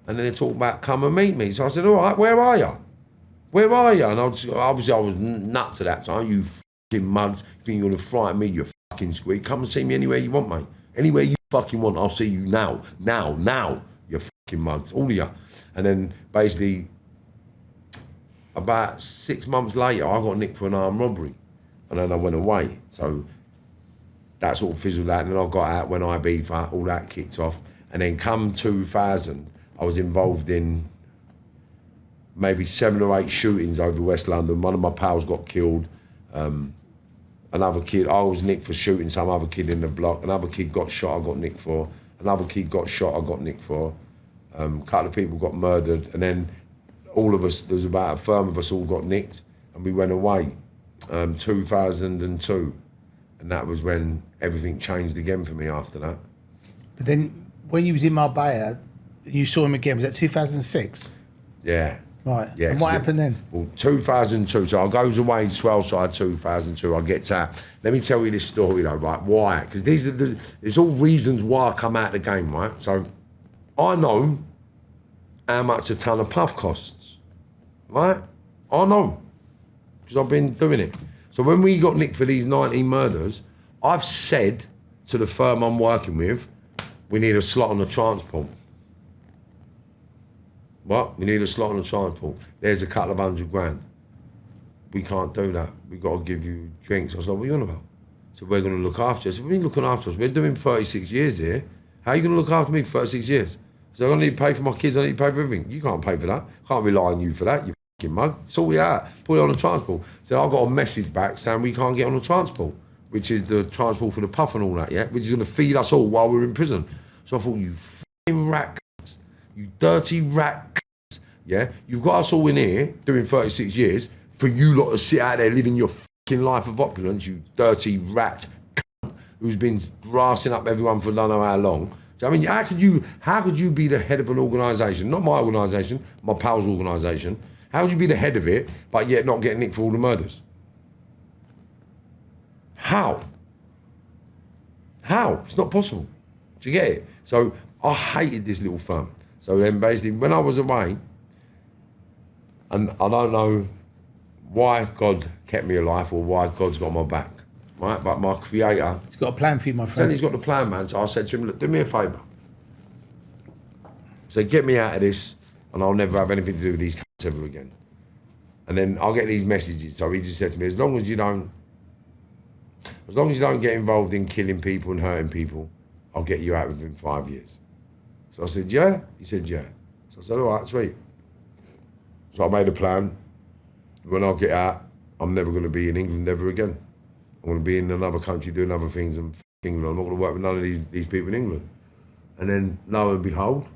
and then they talk about come and meet me. So I said, all right, where are you? And obviously I was nuts at that time. You fucking mugs, you think you're going to frighten me, you fucking squeak. Come and see me anywhere you want, mate. Anywhere you fucking want, I'll see you now, you fucking mugs, all of you. And then basically, about 6 months later, I got nicked for an armed robbery. And then I went away. So that sort of fizzled out. And then I got out when Ibiza, all that kicked off. And then come 2000, I was involved in maybe 7 or 8 shootings over West London. One of my pals got killed. Another kid, I was nicked for shooting some other kid in the block. Another kid got shot, I got nicked for. Another kid got shot, I got nicked for. A couple of people got murdered. And then all of us, there's about a firm of us all got nicked, and we went away. 2002. And that was when everything changed again for me after that. But then when you was in Marbella, you saw him again. Was that 2006? Yeah. Right. Yeah. And what happened then? Well, 2002. So I goes away to Swellside 2002. I get to. Let me tell you this story though, right? Why? Because there's all reasons why I come out of the game, right? So I know how much a ton of puff costs, right? I know because I've been doing it. So when we got nicked for these 19 murders, I've said to the firm I'm working with, we need a slot on the transport. What? We need a slot on the transport. There's a couple of $100,000. We can't do that. We got to give you drinks. I was like, what are you on about? So we're going to look after you. I said, what are you looking after us? We're doing 36 years here. How are you going to look after me for 36 years? So I need to pay for my kids, I need to pay for everything. You can't pay for that. I can't rely on you for that, you fucking mug. Sort we out. Put it on the transport. So I got a message back saying we can't get on the transport, which is the transport for the puff and all that, yeah? Which is going to feed us all while we're in prison. So I thought, you fucking rat cunts, you dirty rat cunts, yeah? You've got us all in here doing 36 years for you lot to sit out there living your fucking life of opulence, you dirty rat cunt who's been grassing up everyone for I don't know how long. I mean, how could you be the head of an organisation, not my organisation, my pal's organisation, how would you be the head of it, but yet not getting nicked for all the murders? How? It's not possible. Do you get it? So I hated this little firm. So then basically, when I was away, and I don't know why God kept me alive or why God's got my back. Right, but my creator... He's got a plan for you, my friend. Then he's got the plan, man. So I said to him, look, do me a favour. So get me out of this and I'll never have anything to do with these cunts ever again. And then I'll get these messages. So he just said to me, as long as you don't get involved in killing people and hurting people, I'll get you out within 5 years. So I said, yeah? He said, yeah. So I said, all right, sweet. So I made a plan. When I get out, I'm never going to be in England ever again. I'm going to be in another country doing other things than England. I'm not going to work with none of these people in England. And then, lo and behold,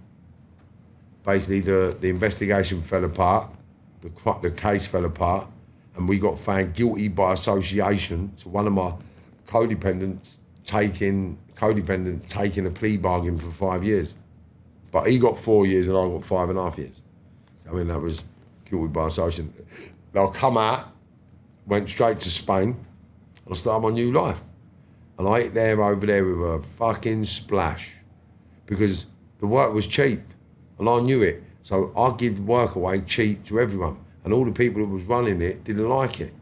basically the investigation fell apart, the case fell apart, and we got found guilty by association to one of my co-defendants taking a plea bargain for 5 years. But he got 4 years and I got 5.5 years. I mean, that was guilty by association. Now I come out, went straight to Spain, and I started my new life. And I hit there over there with a fucking splash because the work was cheap and I knew it. So I give work away cheap to everyone. And all the people that was running it didn't like it.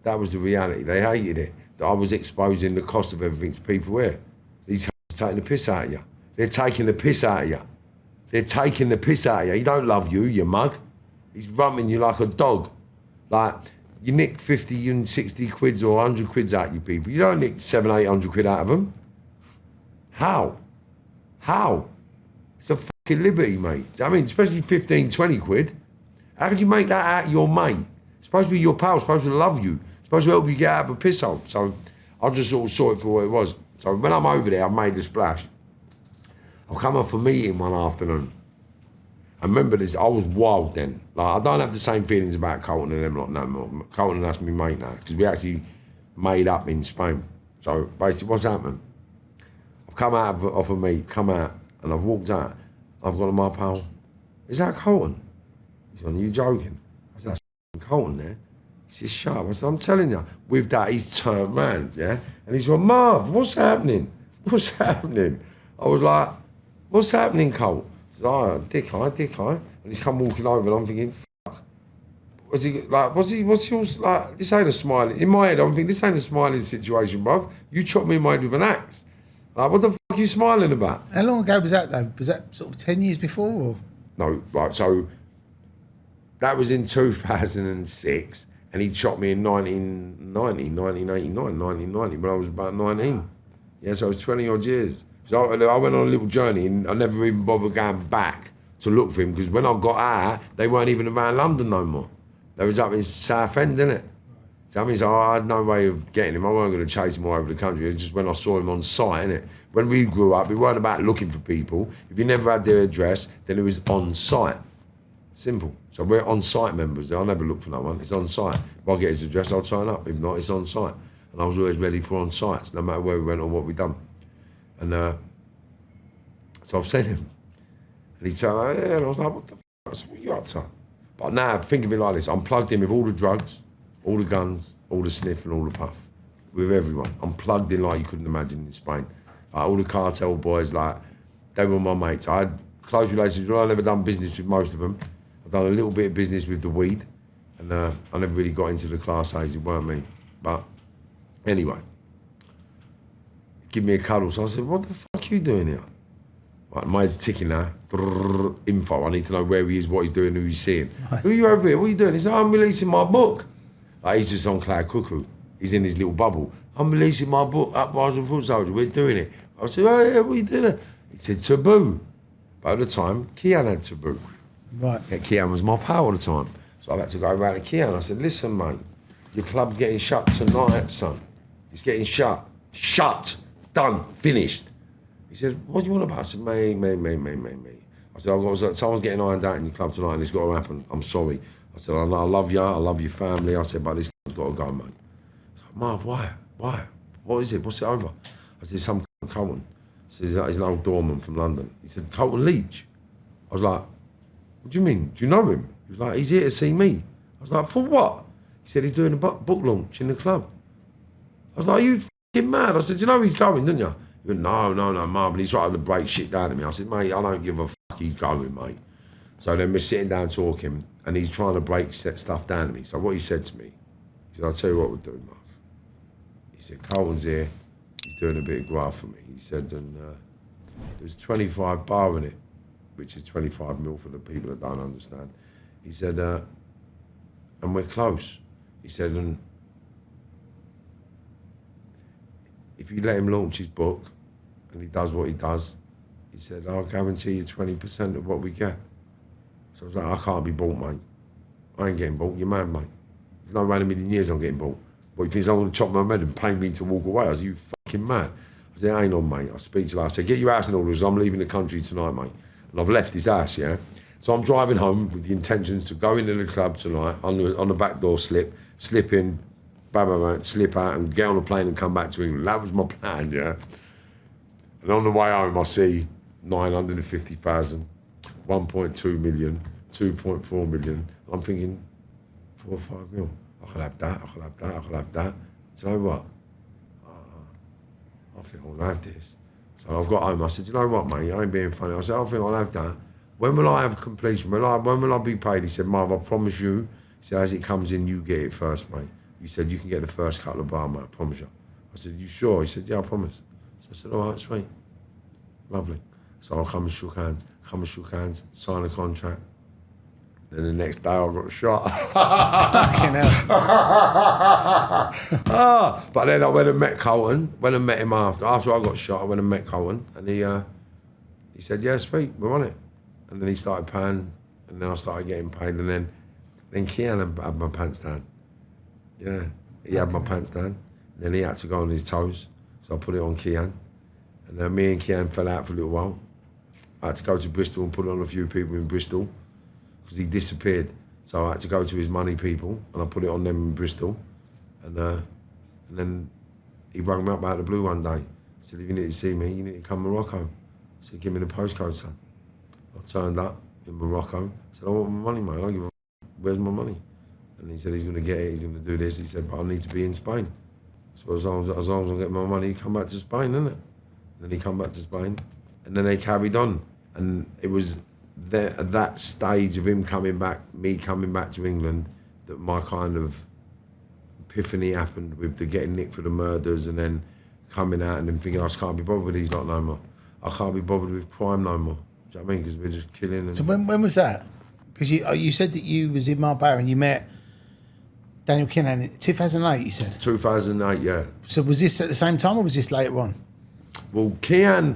That was the reality. They hated it. That I was exposing the cost of everything to people here. These are taking the piss out of you. They're taking the piss out of you. They're taking the piss out of you. He don't love you, you mug. He's rumming you like a dog. Like, you nick 50 and 60 quids or 100 quids out of you people. You don't nick 700-800 quid out of them. How? It's a fucking liberty, mate. I mean, especially 15, 20 quid. How could you make that out of your mate? It's supposed to be your pal, supposed to love you, supposed to help you get out of a piss hole. So I just sort of saw it for what it was. So when I'm over there, I've made the splash. I've come off a meeting one afternoon. I remember this, I was wild then. Like, I don't have the same feelings about Carlton and them lot no more. Carlton and that's my mate now, because we actually made up in Spain. So basically, what's happening? I've come out of a meet, come out, and I've walked out. I've gone to my pal, is that Carlton? He said, are you joking? I said, that's Carlton there. He said, shut up. I said, I'm telling you. With that, he's turned round, yeah? And he's like, Marv, what's happening? What's happening? I was like, what's happening, Carl? He said, oh, dick high. And he's come walking over and I'm thinking, fuck. What's yours, like, this ain't a smiling, in my head I'm thinking, this ain't a smiling situation, bruv. You chopped me in my head with an axe. Like, what the fuck are you smiling about? How long ago was that though? Was that sort of 10 years before or? No, right, so that was in 2006 and he chopped me in 1990, when I was about 19. Yeah, so it was 20 odd years. So I went on a little journey and I never even bothered going back to look for him because when I got out, they weren't even around London no more. They was up in Southend, innit? So I had no way of getting him. I wasn't going to chase him all over the country. It was just when I saw him on site, innit? When we grew up, it weren't about looking for people. If you never had their address, then it was on site. Simple. So we're on-site members. I never look for no one. It's on-site. If I get his address, I'll turn up. If not, it's on-site. And I was always ready for on-sites, no matter where we went or what we done. And so I've seen him. And he said, yeah, and I was like, what the f***? What are you up to? But now, think of it like this. I'm plugged in with all the drugs, all the guns, all the sniff and all the puff. With everyone. I'm plugged in like you couldn't imagine in Spain. Like, all the cartel boys, like, they were my mates. I had close relationships. I've never done business with most of them. I've done a little bit of business with the weed. And I never really got into the Class A's, it weren't me. But anyway, give me a cuddle. So I said, what the fuck are you doing here? Right, mine's ticking now. Info. I need to know where he is, what he's doing, who he's seeing. Who are you over here? What are you doing? He said, I'm releasing my book. Like, he's just on Cloud Cuckoo. He's in his little bubble. I'm releasing my book, Uprising Foot Soldier. We're doing it. I said, oh yeah, what are you doing? He said, Taboo. But at the time, Kinahan had Taboo. Right. Yeah, Kinahan was my pal at the time. So I had to go around to Kinahan. I said, listen, mate, your club's getting shut tonight, son. It's getting shut. Shut. Done. Finished. He said, what do you want about? I said, me. I said, someone's getting ironed out in your club tonight and it's got to happen. I'm sorry. I said, I love you. I love your family. I said, but this has got to go, mate. He's like, Marv, why? What is it? What's it over? I said, some Carlton. He said, he's an old doorman from London. He said, Carlton Leach. I was like, what do you mean? Do you know him? He was like, he's here to see me. I was like, for what? He said, he's doing a book launch in the club. I was like, are you f***ing mad? I said, you know he's going, didn't you? He went, no, Marvin. He's trying to break shit down to me. I said, mate, I don't give a fuck. He's going, mate. So then we're sitting down talking, and he's trying to break stuff down to me. So what he said to me, he said, I'll tell you what we're doing, Marv. He said, Carlton's here. He's doing a bit of graft for me. He said, and there's 25 bar in it, which is 25 mil for the people that don't understand. He said, and we're close. He said, and if you let him launch his book and he does what he does, he said, I'll guarantee you 20% of what we get. So I was like, I can't be bought, mate. I ain't getting bought, you're mad, mate. There's no way in a million years I'm getting bought. But if he's going to chop my head and pay me to walk away, I said, you fucking mad. I said, ain't on, mate. I speak to him. I said, get your house in order, because I'm leaving the country tonight, mate. And I've left his house, yeah? So I'm driving home with the intentions to go into the club tonight, on the back door slip in, bam, slip out and get on a plane and come back to England. That was my plan, yeah? And on the way home, I see 950,000, 1.2 million, 2.4 million. I'm thinking, 4 or 5 mil. I could have that. Do you know what? I think I'll have this. So I've got home. I said, you know what, mate? I ain't being funny. I said, I think I'll have that. When will I have completion? When will I be paid? He said, Marv, I promise you. He said, as it comes in, you get it first, mate. He said, you can get the first couple of bar, mate. I promise you. I said, you sure? He said, yeah, I promise. So I said, all right, sweet. Lovely. So I come and shook hands, sign a contract. Then the next day I got shot. Fucking hell. But then I went and met Carlton. Went and met him after I got shot. I went and met Carlton, and he said, "Yeah, sweet, we're on it." And then he started paying, and then I started getting paid, and then Kinahan had my pants down. Yeah, he had my pants down. And then he had to go on his toes, so I put it on Kinahan, and then me and Kinahan fell out for a little while. I had to go to Bristol and put it on a few people in Bristol, because he disappeared. So I had to go to his money people and I put it on them in Bristol. And then he rang me up out of the blue one day. He said, if you need to see me, you need to come to Morocco. I said, give me the postcode, son. I turned up in Morocco. I said, I want my money, mate. I don't give a where's my money? And he said, he's going to get it, he's going to do this. He said, but I need to be in Spain. So as long as I get my money, he come back to Spain, innit? And then he come back to Spain. And then they carried on. And it was there, at that stage of him coming back, me coming back to England, that my kind of epiphany happened with the getting nicked for the murders, and then coming out and then thinking, I just can't be bothered with these lot no more. I can't be bothered with crime no more. Do you know what I mean? Because we're just killing. And so when was that? Because you said that you was in Marbella and you met Daniel Kinahan in 2008, you said? 2008, yeah. So was this at the same time or was this later on? Well, Kinahan,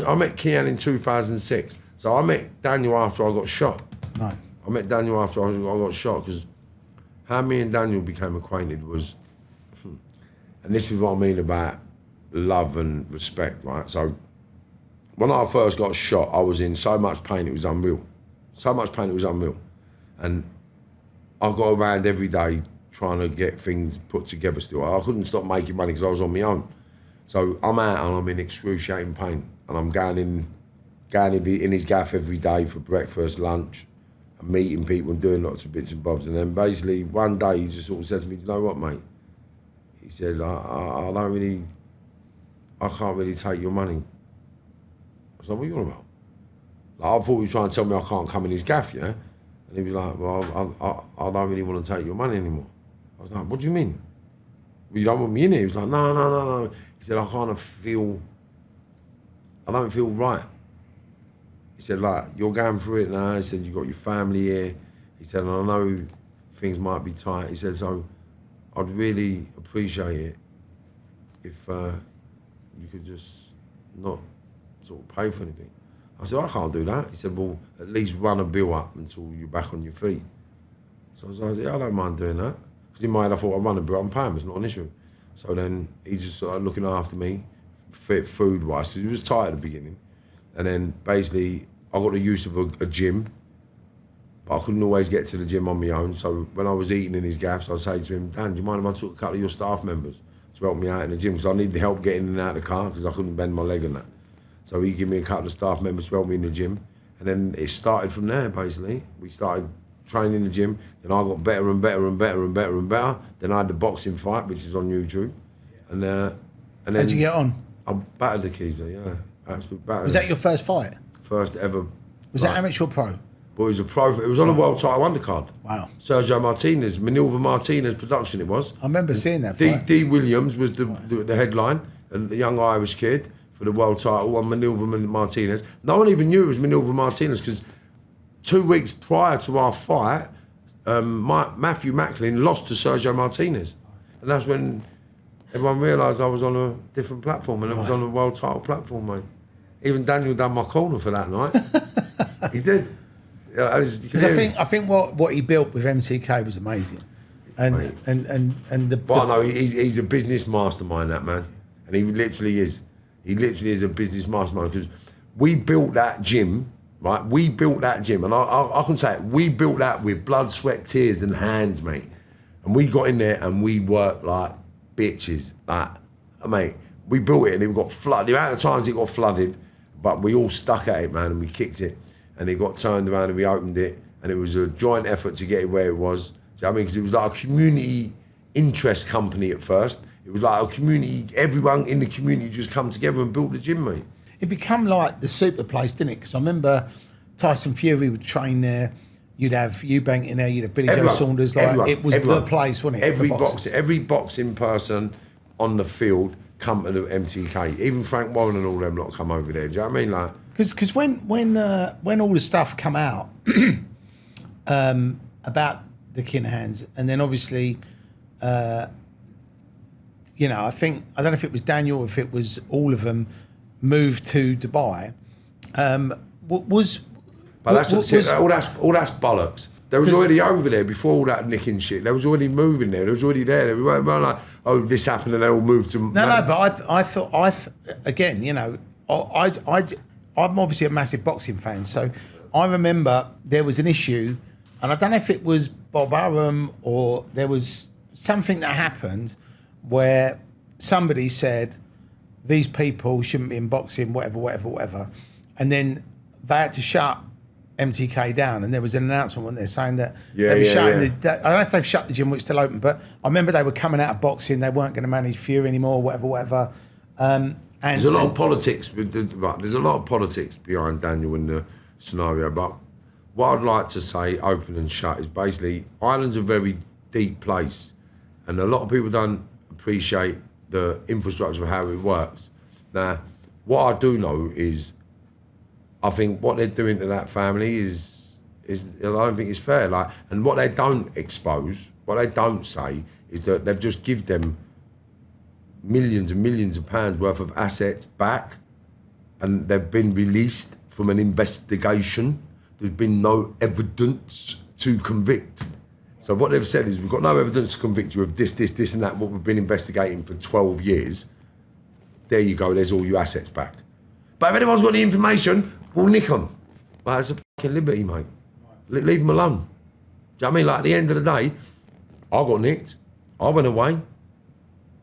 I met Kinahan in 2006. So I met Daniel after I got shot. Right. I met Daniel after I got shot, because how me and Daniel became acquainted was, and this is what I mean about love and respect, right? So when I first got shot, I was in so much pain it was unreal. So much pain it was unreal. And I got around every day trying to get things put together still. I couldn't stop making money because I was on my own. So I'm out and I'm in excruciating pain. And I'm going in his gaff every day for breakfast, lunch, and meeting people and doing lots of bits and bobs. And then basically one day he just sort of said to me, "Do you know what, mate?" He said, I can't really take your money. I was like, "What are you on about?" Like, I thought he was trying to tell me I can't come in his gaff, yeah? And he was like, "Well, I don't really want to take your money anymore." I was like, "What do you mean? Well, you don't want me in here?" He was like, No. He said, I don't feel right. He said, like, you're going through it now. He said, you've got your family here. He said, and I know things might be tight. He said, so I'd really appreciate it if you could just not sort of pay for anything. I said, I can't do that. He said, well, at least run a bill up until you're back on your feet. So I was like, yeah, I don't mind doing that. Because in my head, I thought, I'll run a bill, I'm paying, it's not an issue. So then he just started looking after me, food-wise, because he was tight at the beginning. And then basically, I got the use of a gym, but I couldn't always get to the gym on my own. So when I was eating in his gaffs, I'd say to him, Dan, do you mind if I took a couple of your staff members to help me out in the gym? Because I needed help getting in and out of the car because I couldn't bend my leg and that. So he gave me a couple of staff members to help me in the gym. And then it started from there, basically. We started training in the gym. Then I got better and better and better and better and better. Then I had the boxing fight, which is on YouTube. And then... How'd you get on? I battered the keeper, yeah. Absolute battered. Was that your first fight? First ever. Was that amateur or pro? But it was a pro. It was on a world title undercard. Wow. Sergio Martinez, Manilva Martinez production it was. I remember seeing that fight. D. Williams was the headline, and the young Irish kid for the world title on Manilva Martinez. No one even knew it was Manilva Martinez because 2 weeks prior to our fight, Matthew Macklin lost to Sergio Martinez. And that's when everyone realised I was on a different platform and I was on a world title platform, mate. Even Daniel done my corner for that night. He did. Because I think what he built with MTK was amazing, and the. But I know he's a business mastermind, that man, and he literally is. He literally is a business mastermind because we built that gym, right? We built that gym, and I can say it. We built that with blood, sweat, tears, and hands, mate. And we got in there and we worked like bitches, mate. We built it and it got flooded. The amount of times it got flooded, but we all stuck at it, man, and we kicked it. And it got turned around and we opened it, and it was a joint effort to get it where it was. Do you know what I mean? Because it was like a community interest company at first. It was like a community, everyone in the community just come together and built the gym, mate. It became like the super place, didn't it? Because I remember Tyson Fury would train there. You'd have Eubank in there, you'd have Billy Joe Saunders. It was the place, wasn't it? Every boxing person on the field come to the MTK. Even Frank Warren and all them lot come over there. Do you know what I mean? Like, because when all the stuff come out about the Kinahans, and then obviously, I don't know if it was Daniel or if it was all of them moved to Dubai. All that's bollocks. They was already over there before all that nicking shit. They was already moving there. They was already there. We weren't like, oh, this happened and they all moved to... No, but I thought, I'm obviously a massive boxing fan, so I remember there was an issue, and I don't know if it was Bob Arum or there was something that happened where somebody said these people shouldn't be in boxing, whatever, and then they had to shut MTK down, and there was an announcement when they're saying that they were shutting I don't know if they've shut the gym, which is still open, but I remember they were coming out of boxing, they weren't going to manage Fury anymore, whatever. There's a lot of politics. There's a lot of politics behind Daniel in the scenario, but what I'd like to say, open and shut, is basically Ireland's a very deep place, and a lot of people don't appreciate the infrastructure of how it works. Now, what I do know is, I think what they're doing to that family is I don't think it's fair. Like, and what they don't expose, what they don't say, is that they've just give them millions and millions of pounds worth of assets back, and they've been released from an investigation. There's been no evidence to convict. So what they've said is, we've got no evidence to convict you of this and that, what we've been investigating for 12 years. There you go, there's all your assets back. But if anyone's got the information, we'll nick them. Well, it's a fucking liberty, mate. Leave them alone. know what I mean? Like, at the end of the day, I got nicked. I went away.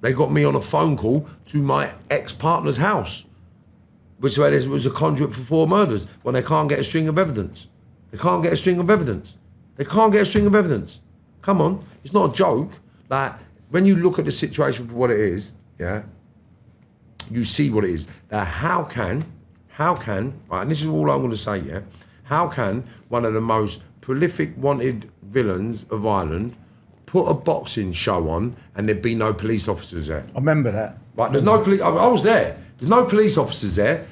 They got me on a phone call to my ex-partner's house, which was a conduit for 4 murders, when they can't get a string of evidence. They can't get a string of evidence. They can't get a string of evidence. Come on, it's not a joke. Like, when you look at the situation for what it is, yeah, you see what it is. Now, how can, right, and this is all I'm going to say, yeah, how can one of the most prolific wanted villains of Ireland put a boxing show on and there'd be no police officers there? I remember that. Right, there's no police, I was there. There's no police officers there.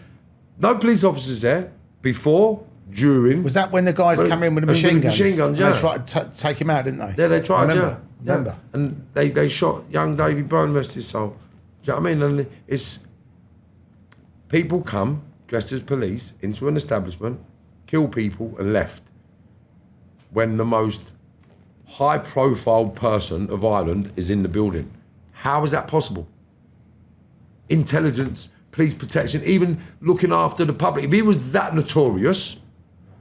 No police officers there before, during. Was that when the guys came in with the machine guns? Machine guns, yeah. They tried to take him out, didn't they? Yeah, they tried, I remember. And they shot young Davy Byrne, rest his soul. Do you know what I mean? And it's, people come dressed as police into an establishment, kill people and left. When the most high-profile person of Ireland is in the building. How is that possible? Intelligence, police protection, even looking after the public. If he was that notorious,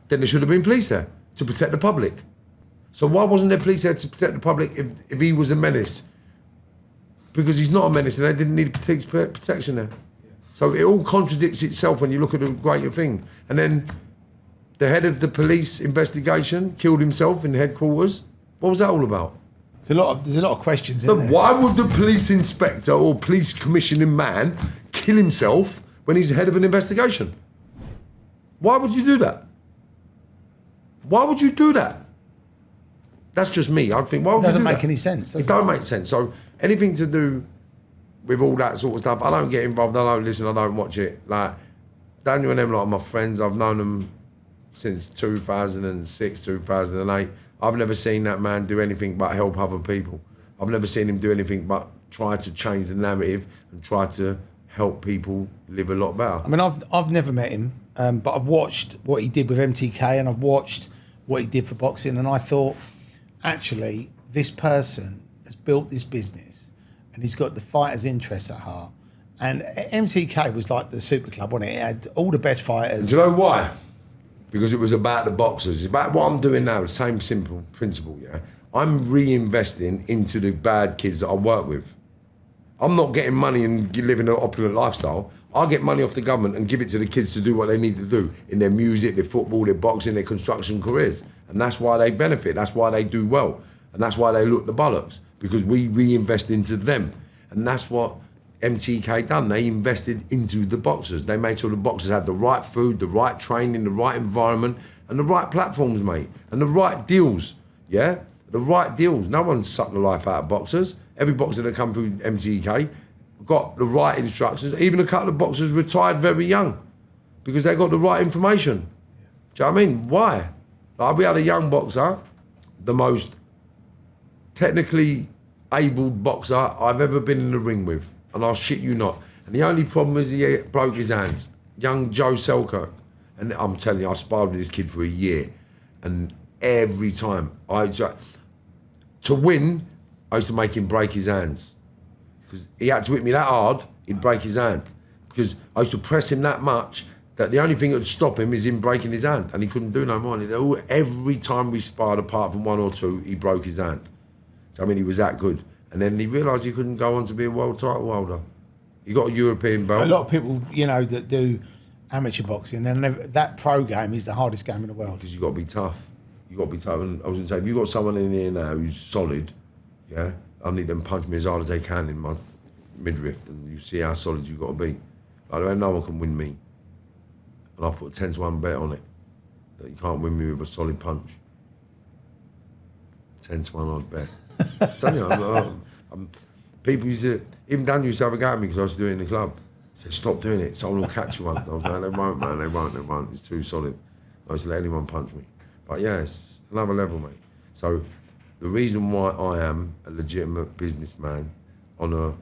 then there should have been police there to protect the public. So why wasn't there police there to protect the public if he was a menace? Because he's not a menace and they didn't need protection there. So it all contradicts itself when you look at the greater thing. And then the head of the police investigation killed himself in headquarters. What was that all about? There's a lot of questions in there. Why would the police inspector or police commissioning man kill himself when he's head of an investigation? Why would you do that? Why would you do that? That's just me. I'd think, why would you do that? It doesn't make any sense, does it? It don't make sense. So anything to do with all that sort of stuff, I don't get involved, I don't listen, I don't watch it. Like, Daniel and them, like my friends, I've known them since 2006, 2008. I've never seen that man do anything but help other people. I've never seen him do anything but try to change the narrative and try to help people live a lot better. I mean, I've never met him, but I've watched what he did with MTK and I've watched what he did for boxing, and I thought, actually, this person has built this business and he's got the fighter's interests at heart. And MTK was like the super club, wasn't it? It had all the best fighters. Do you know why? Because it was about the boxers. It's about what I'm doing now, the same simple principle, yeah? I'm reinvesting into the bad kids that I work with. I'm not getting money and living an opulent lifestyle. I get money off the government and give it to the kids to do what they need to do in their music, their football, their boxing, their construction careers. And that's why they benefit, that's why they do well. And that's why they look the bollocks, because we reinvest into them. And that's what MTK done. They invested into the boxers. They made sure the boxers had the right food, the right training, the right environment, and the right platforms, mate, and the right deals, yeah? The right deals. No one sucked the life out of boxers. Every boxer that come through MTK got the right instructions. Even a couple of boxers retired very young because they got the right information. Do you know what I mean? Why? Like, we had a young boxer, the most technically abled boxer I've ever been in the ring with. And I'll shit you not. And the only problem is he broke his hands. Young Joe Selkirk. And I'm telling you, I sparred with this kid for a year. And every time, to win, I used to make him break his hands. Because he had to hit me that hard, he'd break his hand. Because I used to press him that much that the only thing that would stop him is him breaking his hand. And he couldn't do no more. And every time we sparred, apart from one or two, he broke his hand. So, I mean, he was that good. And then he realised he couldn't go on to be a world title holder. He got a European belt. A lot of people, that do amateur boxing, and that pro game is the hardest game in the world. Because you've got to be tough. You've got to be tough. And I was going to say, if you've got someone in here now who's solid, yeah, I need them to punch me as hard as they can in my midriff, and you see how solid you've got to be. Like, no one can win me. And I'll put a 10-1 bet on it, that you can't win me with a solid punch. 10-1 odd bet. People used to, even Dan used to have a go at me because I used to do it in the club. He said, stop doing it, someone will catch you one. I was like, they won't, man, they won't, it's too solid. I used to let anyone punch me. But yeah, it's another level, mate. So the reason why I am a legitimate businessman on a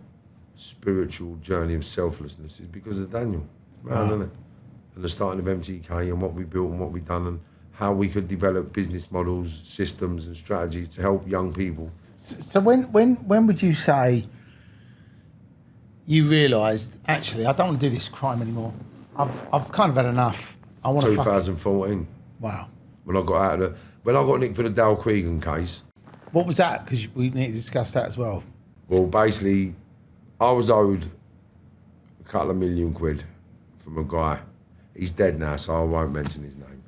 spiritual journey of selflessness is because of Daniel. Man, isn't it? And the starting of MTK and what we built and what we've done and how we could develop business models, systems and strategies to help young people. So when would you say you realised, actually, I don't want to do this crime anymore. I've kind of had enough. I want to 2014. Wow. When I got out of when I got nicked for the Dale Cregan case, What was that? Because we need to discuss that as well. well, basically, I was owed a couple of £1 million from a guy. He's dead now, so I won't mention his name.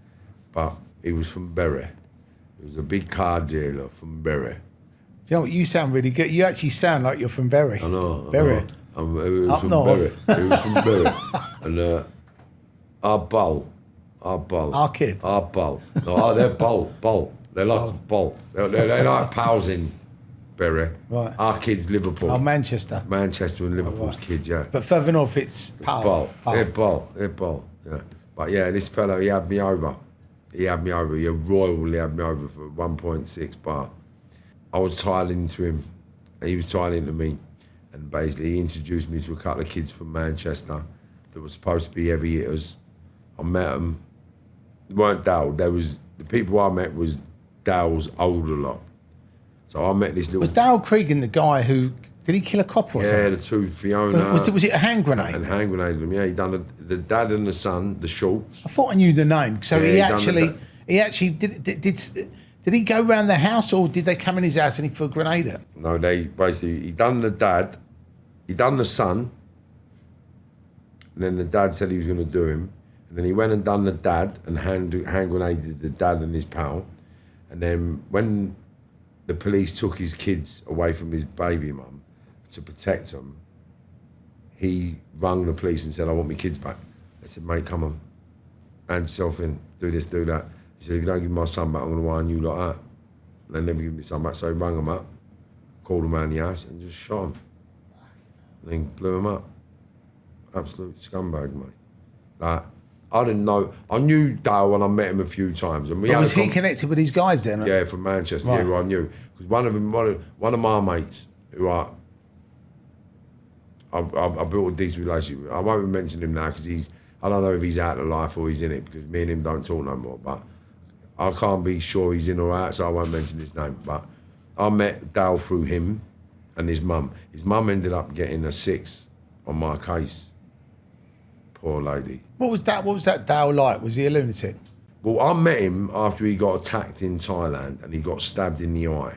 But he was from Bury. He was a big car dealer from Bury. You know what? You sound really good. You actually sound like you're from Bury. I know. Bury. He was Up from north. Bury. He was from Bury. And our bull. Our kid. Our bull. No, they're bull. They're like bull. They're like pals in Bury. Right. Our kids, Liverpool. Oh, Manchester. Manchester and Liverpool's right. kids, yeah. But further north, it's Pal. They're bull. Yeah. But yeah, this fella, he had me over. He royally had me over for 1.6 bar. I was tiling into him, and he was tiling into me. And basically, he introduced me to a couple of kids from Manchester that were supposed to be heavy hitters. I met them. They weren't Dale. The people I met was Dale's older lot. So I met this little... Was Dale Cregan the guy who... Did he kill a copper or something? Yeah, the two Fiona... Was it a hand grenade? And hand grenaded them, yeah. He done the dad and the son, the Schultz. I thought I knew the name. So Yeah, he actually did he go around the house, or did they come in his house and he threw a grenade at him? No, he done the dad, he done the son, and then the dad said he was going to do him. And then he went and done the dad and hand grenaded the dad and his pal. And then when the police took his kids away from his baby mum to protect them, he rang the police and said, I want my kids back. They said, mate, come on, hand yourself in, do this, do that. He said, if you don't give me my son back, I'm going to iron you like that. And they never give me son back. So he rang them up, called them around the house and just shot him. And then blew him up. Absolute scumbag, mate. Like, I didn't know. I knew Dale when I met him a few times. And Was he connected with these guys then? Yeah, from Manchester, Right. yeah, who I knew. Because one of my mates, who I built a decent relationship with. I won't even mention him now because I don't know if he's out of life or he's in it, because me and him don't talk no more. But I can't be sure he's in or out, so I won't mention his name. But I met Dale through him and his mum. His mum ended up getting a 6 on my case. Poor lady. What was that Dale like? Was he a lunatic? Well, I met him after he got attacked in Thailand and he got stabbed in the eye.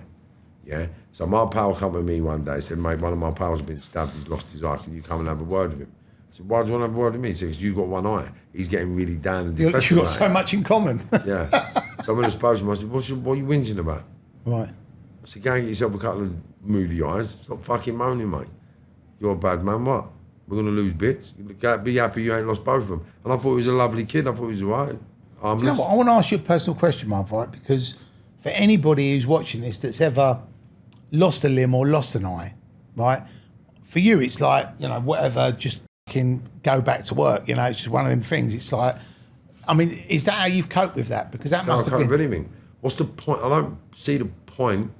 Yeah? So my pal come to me one day and said, mate, one of my pals has been stabbed, he's lost his eye, can you come and have a word with him? I said, why do you want to have a word with me? He said, because you've got one eye. He's getting really down and depressed. You've got so much in common. Yeah. So I'm going to suppose him. I said, what are you whinging about? Right. I said, go and get yourself a couple of moody eyes. Stop fucking moaning, mate. You're a bad man, what? We're going to lose bits. Be happy you ain't lost both of them. And I thought he was a lovely kid. I thought he was all right. You know what? I want to ask you a personal question, Marv, right? Because for anybody who's watching this that's ever lost a limb or lost an eye, right? For you, it's like, whatever, just fucking go back to work. It's just one of them things. It's like, I mean, is that how you've coped with that? Because that must have been... I can't cope with anything. What's the point? I don't see the point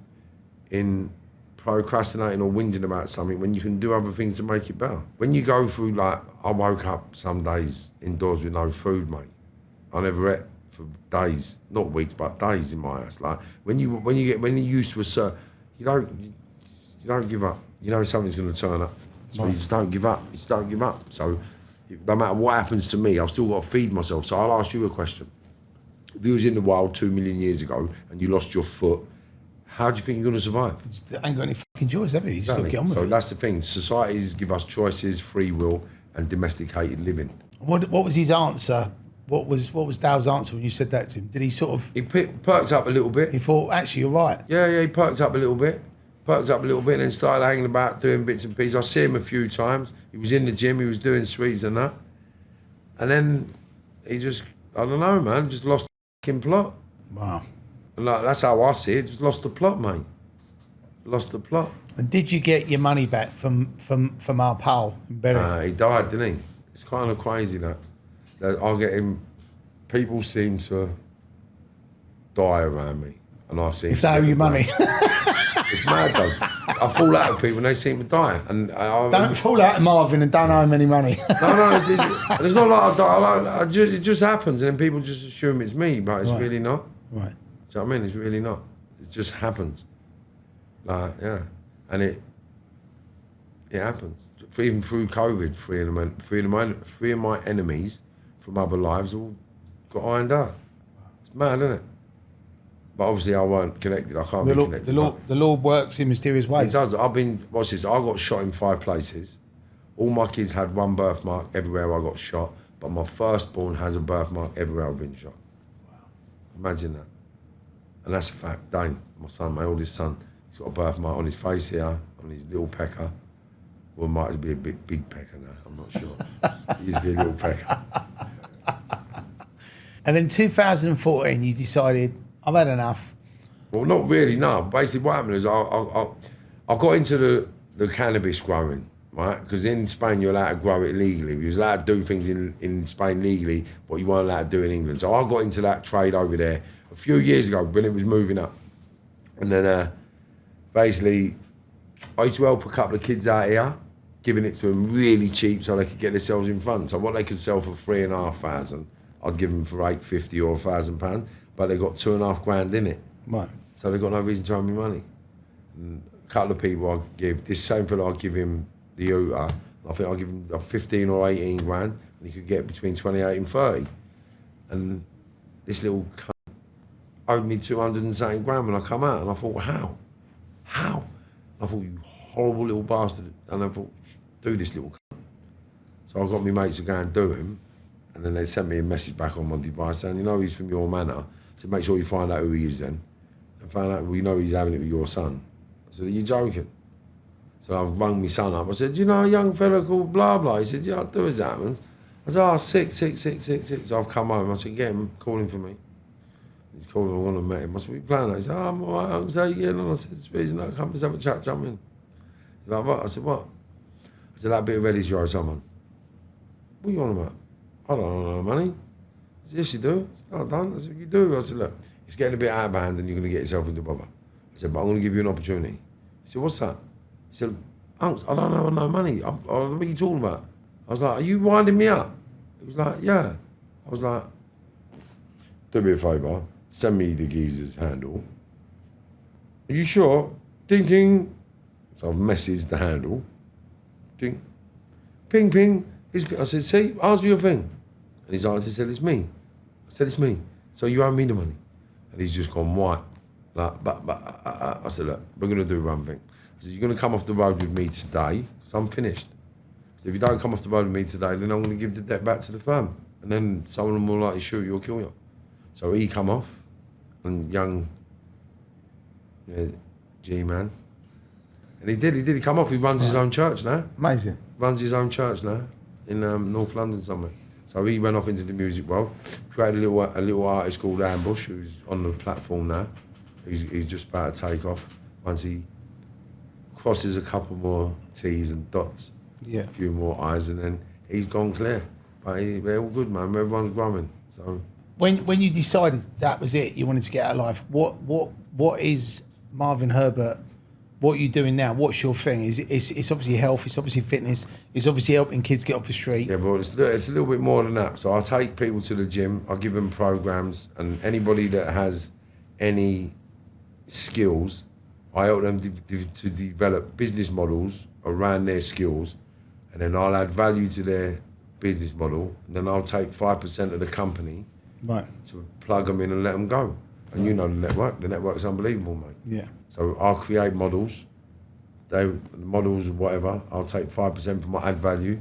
in procrastinating or whinging about something when you can do other things to make it better. When you go through, like, I woke up some days indoors with no food, mate. I never ate for days, not weeks, but days in my house. Like, when you're used to a certain, you don't give up. You know something's going to turn up, so you just don't give up. You just don't give up. So no matter what happens to me, I've still got to feed myself. So I'll ask you a question. If you was in the wild 2 million years ago and you lost your foot, how do you think you're going to survive? Ain't got any fucking choice, have you? You just got to get on with it. So that's the thing. Societies give us choices, free will, and domesticated living. What was his answer? What was Dale's answer when you said that to him? Did he sort of... He perked up a little bit. He thought, actually, you're right. Yeah, he perked up a little bit. And then started hanging about, doing bits and pieces. I see him a few times. He was in the gym, he was doing sweets and that. And then he just, I don't know, man, just lost the fucking plot. Wow. And like, that's how I see it, just lost the plot, mate. Lost the plot. And did you get your money back from our pal in Bury? He died, didn't he? It's kind of crazy that I'll get him. People seem to die around me, and I seem. If they owe you money. It's mad though. I fall out with people and they seem to die, and don't fall out of Marvin and don't owe him any money. No, it's not like I die. It just happens, and then people just assume it's me, but it's really not. Right. Do you know what I mean? It's really not. It just happens. Like, yeah, and it happens. Even through COVID, three of my enemies from other lives all got ironed out. It's mad, isn't it? But obviously I weren't connected. I can't be connected. The Lord works in mysterious ways. It does. Watch this, I got shot in 5 places. All my kids had one birthmark everywhere I got shot, but my firstborn has a birthmark everywhere I've been shot. Wow. Imagine that. And that's a fact. Dane, my son, my oldest son, he's got a birthmark on his face here, on his little pecker. Well, it might be a big pecker now, I'm not sure. He used to be a little pecker. And in 2014, you decided, I've had enough. Well, not really, no. Basically, what happened is I got into the cannabis growing, right? Because in Spain, you're allowed to grow it legally. You was allowed to do things in Spain legally, but you weren't allowed to do it in England. So I got into that trade over there a few years ago when it was moving up. And then basically, I used to help a couple of kids out here, giving it to them really cheap so they could get themselves in front. So what they could sell for $3,500, I'd give them for $850 or £1,000, but they got $2.5 grand in it. Right. So they've got no reason to owe me money. And a couple of people I give, this same fellow, I give him the Uber. I think I give him 15 or 18 grand, and he could get between 28 and 30. And this little cunt owed me 200 and something grand when I come out, and I thought, how? And I thought, you horrible little bastard. And I thought, do this little cunt. So I got my mates to go and do him, and then they sent me a message back on my device saying, you know he's from your manor, so make sure you find out who he is then. And found out, well, you know he's having it with your son. I said, are you joking? So I've rung my son up. I said, do you know a young fella called blah blah? He said, yeah, I do as it happens. I said, oh, sick. So I've come home. I said, get him, call him for me. He's called him, I want to meet him. I said, what are you planning? He said, oh, I'm all right, Uncle, how you getting on? I said, Speeds, no, come, let's have a chat, jump in. He's like, what? I said, what? I said, that bit of Eddie's you owe someone. What are you on about? I don't owe no money. I said, yes, you do. It's not done. I said, you do. I said, look, it's getting a bit out of hand and you're going to get yourself into bother. I said, but I'm going to give you an opportunity. He said, what's that? He said, Uncle, I don't have no money. What are you talking about? I was like, are you winding me up? He was like, yeah. I was like, do me a favour, send me the geezer's handle. Are you sure? Ding, ding. So I've messaged the handle. Ding. Ping, ping. I said, see, answer your thing. And his answer said, it's me. I said, it's me. So you owe me the money. And he's just gone white. Like, I said, look, we're going to do one thing. I said, you're going to come off the road with me today, because I'm finished. So if you don't come off the road with me today, then I'm going to give the debt back to the firm. And then someone will likely shoot you or kill you. So he come off, and young G-man. And he did. He come off. He runs his own church now. Amazing. Runs his own church now in North London somewhere. So he went off into the music world, created a little artist called Ambush, who's on the platform now. He's just about to take off once he crosses a couple more T's and dots, a few more I's, and then he's gone clear. But they're all good, man. Everyone's growing. So when you decided that was it, you wanted to get out of life, what is Marvin Herbert? What are you doing now? What's your thing? It's obviously health, it's obviously fitness, it's obviously helping kids get off the street. Yeah, but it's a little bit more than that. So I take people to the gym, I give them programs, and anybody that has any skills, I help them to develop business models around their skills, and then I'll add value to their business model, and then I'll take 5% of the company to plug them in and let them go. And you know the network's unbelievable, mate. Yeah. So I'll create models, models or whatever, I'll take 5% from my add value,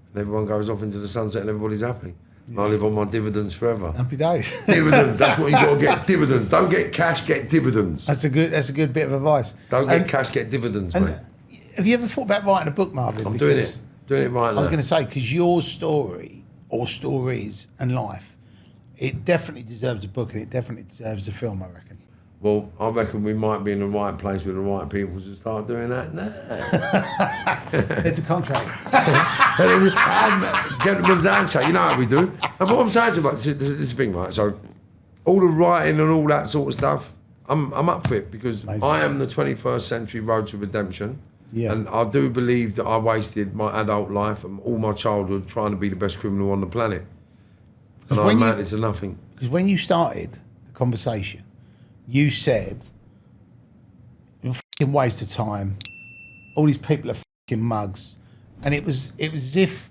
and everyone goes off into the sunset and everybody's happy. And I live on my dividends forever. Happy days. Dividends, that's what you got to get, dividends. Don't get cash, get dividends. That's a good bit of advice. Don't get cash, get dividends, mate. Have you ever thought about writing a book, Marvin? I'm doing it right now. I was going to say, because your story, or stories and life, it definitely deserves a book and it definitely deserves a film, I reckon. Well, I reckon we might be in the right place with the right people to start doing that now. It's a contract. Gentleman's handshake, you know how we do. And what I'm saying to you, like, this thing, right? So, all the writing and all that sort of stuff, I'm up for it because amazing. I am the 21st century road to redemption. Yeah. And I do believe that I wasted my adult life and all my childhood trying to be the best criminal on the planet. And I amounted to nothing. Because when you started the conversation, you said, you're a fucking waste of time. All these people are fucking mugs. And it was as if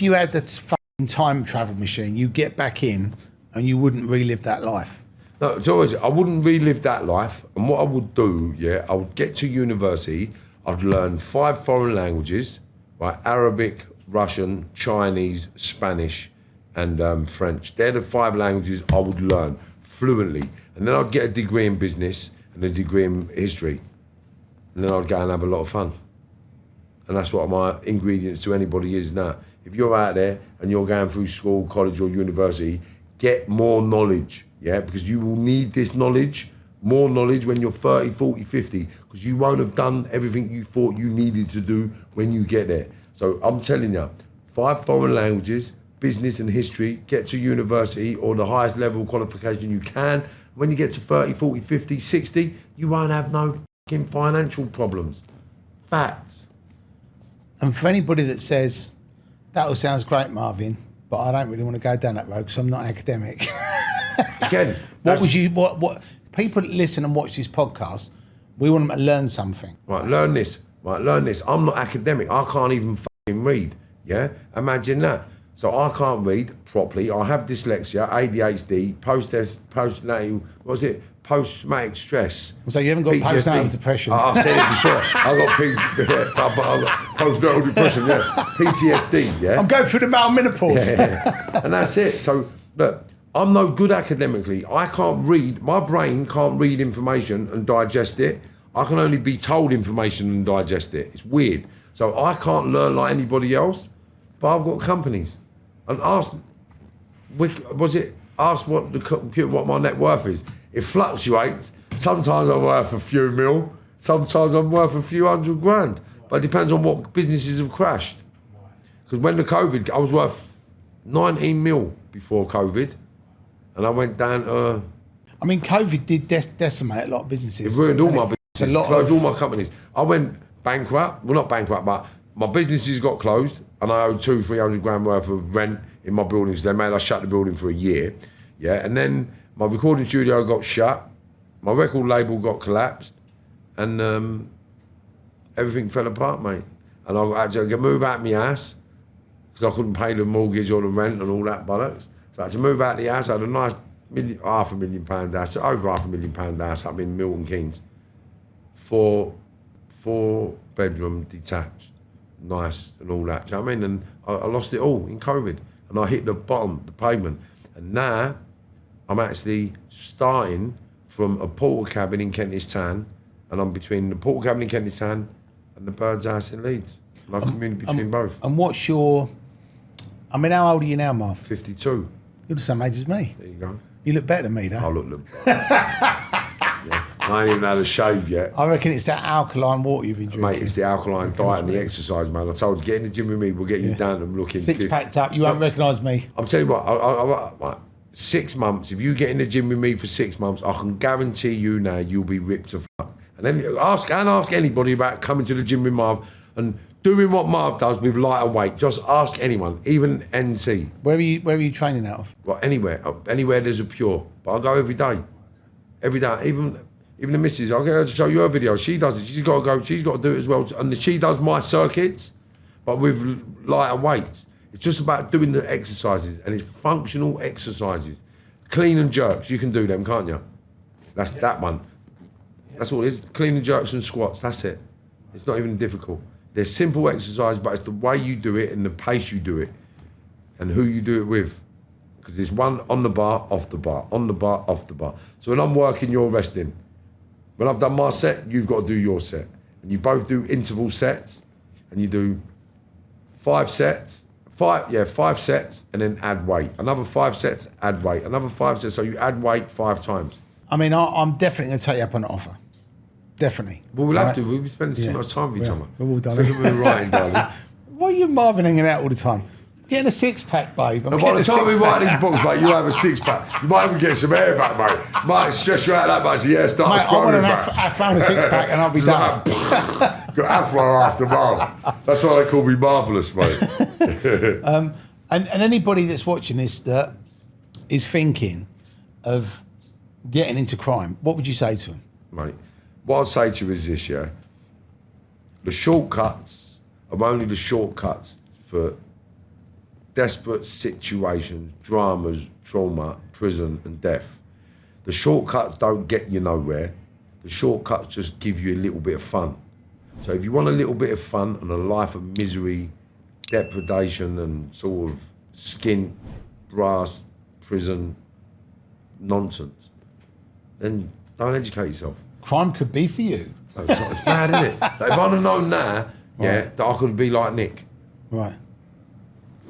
you had that fucking time travel machine, you get back in and you wouldn't relive that life. No, it's always, I wouldn't relive that life. And what I would do, I would get to university, I'd learn 5 foreign languages, right? Arabic, Russian, Chinese, Spanish, and French. They're the 5 languages I would learn fluently. And then I'd get a degree in business and a degree in history. And then I'd go and have a lot of fun. And that's what my ingredients to anybody is now. If you're out there and you're going through school, college or university, get more knowledge, because you will need this knowledge, more knowledge when you're 30, 40, 50, because you won't have done everything you thought you needed to do when you get there. So I'm telling you, 5 foreign languages, business and history, get to university or the highest level qualification you can. When you get to 30, 40, 50, 60, you won't have no fucking financial problems. Facts. And for anybody that says, that all sounds great, Marvin, but I don't really want to go down that road because I'm not academic. Again, what people that listen and watch this podcast, we want them to learn something. Right, learn this. I'm not academic. I can't even fucking read. Imagine that. So I can't read properly. I have dyslexia, ADHD, post-traumatic stress. So you haven't got PTSD. postnatal depression. I've said it before. I've got postnatal depression, PTSD, I'm going through the male menopause. And that's it. So, look, I'm no good academically. I can't read. My brain can't read information and digest it. I can only be told information and digest it. It's weird. So I can't learn like anybody else, but I've got companies. And ask what my net worth is. It fluctuates. Sometimes I'm worth a few mil. Sometimes I'm worth a few $100,000. But it depends on what businesses have crashed. Because when the COVID, I was worth 19 mil before COVID. And I went down to... I mean, COVID did decimate a lot of businesses. It ruined all my businesses. Closed all my companies. I went bankrupt. Well, not bankrupt, but my businesses got closed. And I owed $200,000-300,000 worth of rent in my buildings. They made us shut the building for a year. And then my recording studio got shut. My record label got collapsed. And everything fell apart, mate. And I had to move out my house because I couldn't pay the mortgage or the rent and all that bollocks. So I had to move out the house. I had a nice £500,000 house, over £500,000 house up in Milton Keynes. 4 bedroom detached. Nice and all that, do you know what I mean? And I lost it all in COVID. And I hit the bottom, the pavement. And now I'm actually starting from a porter cabin in Kentish Town, and I'm between the porter cabin in Kentish Town and the Bird's House in Leeds. And I commune between both. And what's your... I mean, how old are you now, Marv? 52. You're the same age as me. There you go. You look better than me, though. I look I ain't even had a shave yet. I reckon it's that alkaline water you've been drinking. Mate, it's the alkaline diet and the exercise, man. I told you, get in the gym with me, we'll get you down and looking... Six-packed up, you won't recognise me. I'm telling you what, 6 months, if you get in the gym with me for 6 months, I can guarantee you now you'll be ripped to fuck. And then ask anybody about coming to the gym with Marv and doing what Marv does with lighter weight. Just ask anyone, even NC. Where are you training out of? Well, anywhere there's a Pure. But I go every day. Every day, even the missus, I'll get her to show you her video. She does it. She's got to do it as well. And she does my circuits, but with lighter weights. It's just about doing the exercises, and it's functional exercises. Clean and jerks, you can do them, can't you? That's that one. That's all it is. Clean and jerks and squats, that's it. It's not even difficult. They're simple exercises, but it's the way you do it and the pace you do it and who you do it with. Because there's one on the bar, off the bar, on the bar, off the bar. So when I'm working, you're resting. When I've done my set, you've got to do your set. And you both do interval sets, and you do 5 sets, 5 sets, and then add weight. Another 5 sets, add weight. Another 5 sets, so you add weight 5 times. I mean, I'm definitely going to take you up on an offer. Definitely. Well, we'll have to. We'll be spending too much time with each other. We're all done. We're writing, darling. Why are you and Marvin hanging out all the time? Getting a 6-pack, babe. And by the time we write these books, mate, you have a 6-pack. You might even get some hair back, mate. Might stress you out that much. Yeah, start scrolling back. I found a 6-pack and I'll be done. Got afro after Marv. That's why they call me Marvellous, mate. And anybody that's watching this that is thinking of getting into crime, what would you say to them? Mate, what I'd say to you is this, yeah? The shortcuts are only the shortcuts for desperate situations, dramas, trauma, prison and death. The shortcuts don't get you nowhere. The shortcuts just give you a little bit of fun. So if you want a little bit of fun and a life of misery, depredation and sort of skin, brass, prison nonsense, then don't educate yourself. Crime could be for you. It's mad, isn't it? If I'd have known that, that I could be like Nick. Right.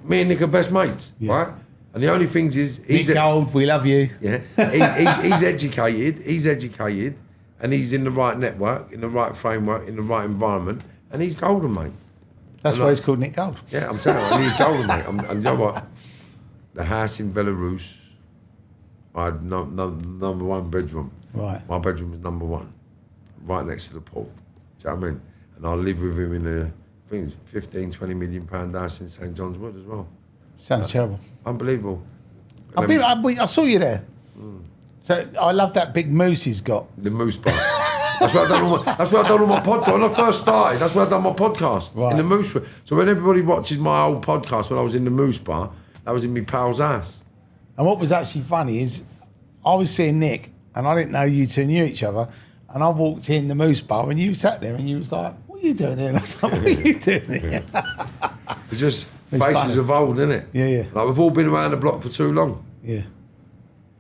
Me and Nick are best mates, right? And the only thing is... Nick Gold, we love you. Yeah. He's educated, and he's in the right network, in the right framework, in the right environment, and he's golden, mate. That's why he's called Nick Gold. Yeah, I'm saying, and he's golden, mate. And you know what? The house in Belarus, I had number one bedroom. Right. My bedroom was number one, right next to the pool. Do you know what I mean? And I lived with him in a, I think it's 15, 20 million pound house in St John's Wood as well. Sounds terrible. Unbelievable. I saw you there. So I love that big moose he's got. The moose bar. That's where I done all my podcast. When I first started, that's where I done my podcast in the moose. So when everybody watches my old podcast when I was in the moose bar, that was in my pal's ass. And what was actually funny is I was seeing Nick and I didn't know you two knew each other. And I walked in the moose bar and you sat there and you was like, "What are you doing here?" And I was like, "What are you doing here?" It's just faces of old, isn't it? Yeah, yeah. Like we've all been around the block for too long. Yeah.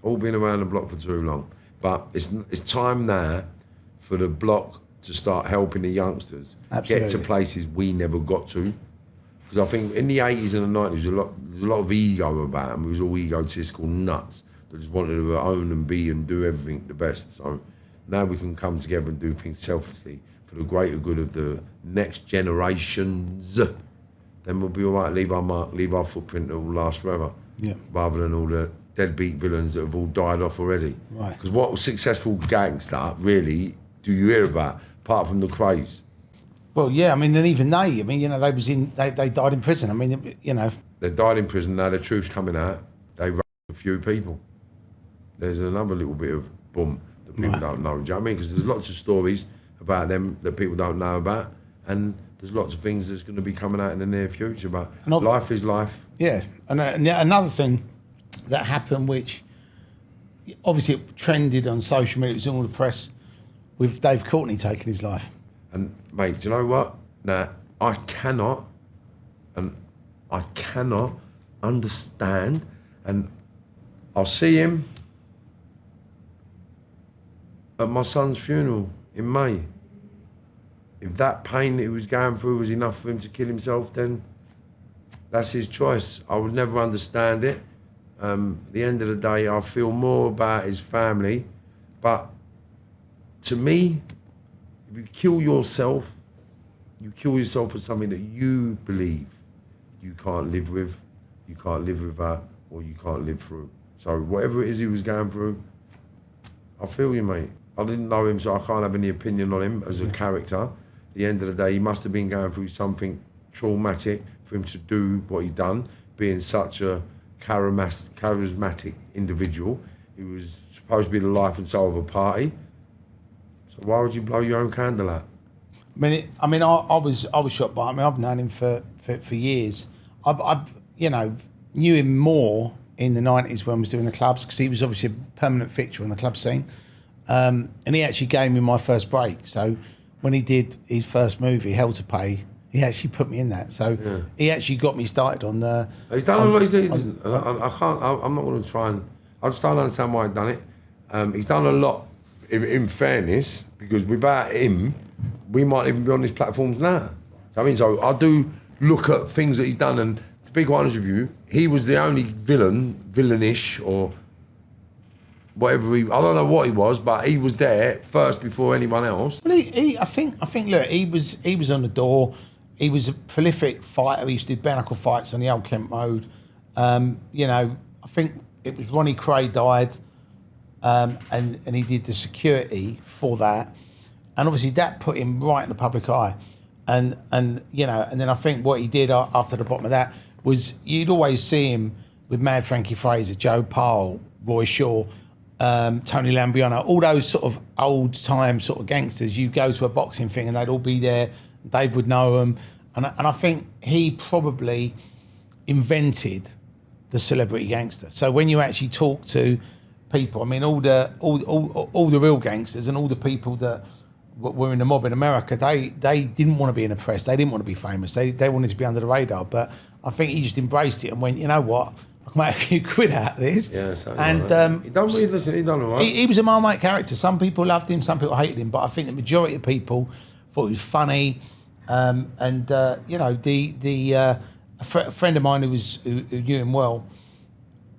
All been around the block for too long. But it's time now for the block to start helping the youngsters get to places we never got to. Because I think in the 80s and the 90s, there was a lot of ego about them. We was all egotistical nuts that just wanted to own and be and do everything the best. So now we can come together and do things selflessly for the greater good of the next generations. Then we'll be all right, leave our mark, leave our footprint that will last forever. Yeah. Rather than all the deadbeat villains that have all died off already. Right. Because what successful gangster really do you hear about, apart from the craze? Well, yeah, I mean, and even they, they died in prison. I mean, you know. They died in prison, now the truth's coming out, they raped a few people. There's another little bit of boom that people don't know, do you know what I mean? Because there's lots of stories about them that people don't know about, and there's lots of things that's going to be coming out in the near future, but life is life. Yeah, and another thing that happened, which obviously it trended on social media, it was in all the press, with Dave Courtney taking his life. And mate, do you know what? Now, I cannot understand, and I'll see him at my son's funeral in May. If that pain that he was going through was enough for him to kill himself, then that's his choice. I would never understand it. At the end of the day, I feel more about his family. But to me, if you kill yourself for something that you believe you can't live with, you can't live without, or you can't live through. So whatever it is he was going through, I feel you, mate. I didn't know him, so I can't have any opinion on him as a character. At the end of the day, he must have been going through something traumatic for him to do what he done, being such a charismatic individual. He was supposed to be the life and soul of a party. So why would you blow your own candle out? I was shocked by it. I mean, I've known him for years. I knew him more in the 90s when I was doing the clubs, because he was obviously a permanent fixture on the club scene. And he actually gave me my first break. So when he did his first movie, Hell to Pay, he actually put me in that. So he actually got me started on the... He's done a lot. I'm not going to try and... I just don't understand why he's done it. He's done a lot, in fairness, because without him, we might even be on these platforms now. I mean, so I do look at things that he's done, and to be quite honest with you, he was the only villainish, or whatever I don't know what he was, but he was there first before anyone else. Well, I think. Look, he was on the door. He was a prolific fighter. He used to do bare knuckle fights on the old Kent Road. I think it was Ronnie Cray died, and he did the security for that, and obviously that put him right in the public eye, and then I think what he did after the bottom of that was you'd always see him with Mad Frankie Fraser, Joe Parle, Roy Shaw, Tony Lambriano, all those sort of old time sort of gangsters. You go to a boxing thing and they'd all be there. Dave would know them, and I think he probably invented the celebrity gangster. So when you actually talk to people. I mean, all the real gangsters and all the people that were in the mob in America, they didn't want to be in the press. They didn't want to be famous. They wanted to be under the radar. But I think he just embraced it and went, you know what? I can make a few quid out of this. Yeah, so and he done really, listen, he done all right. He was a Marmite character. Some people loved him, some people hated him. But I think the majority of people thought he was funny. You know, a friend of mine who knew him well,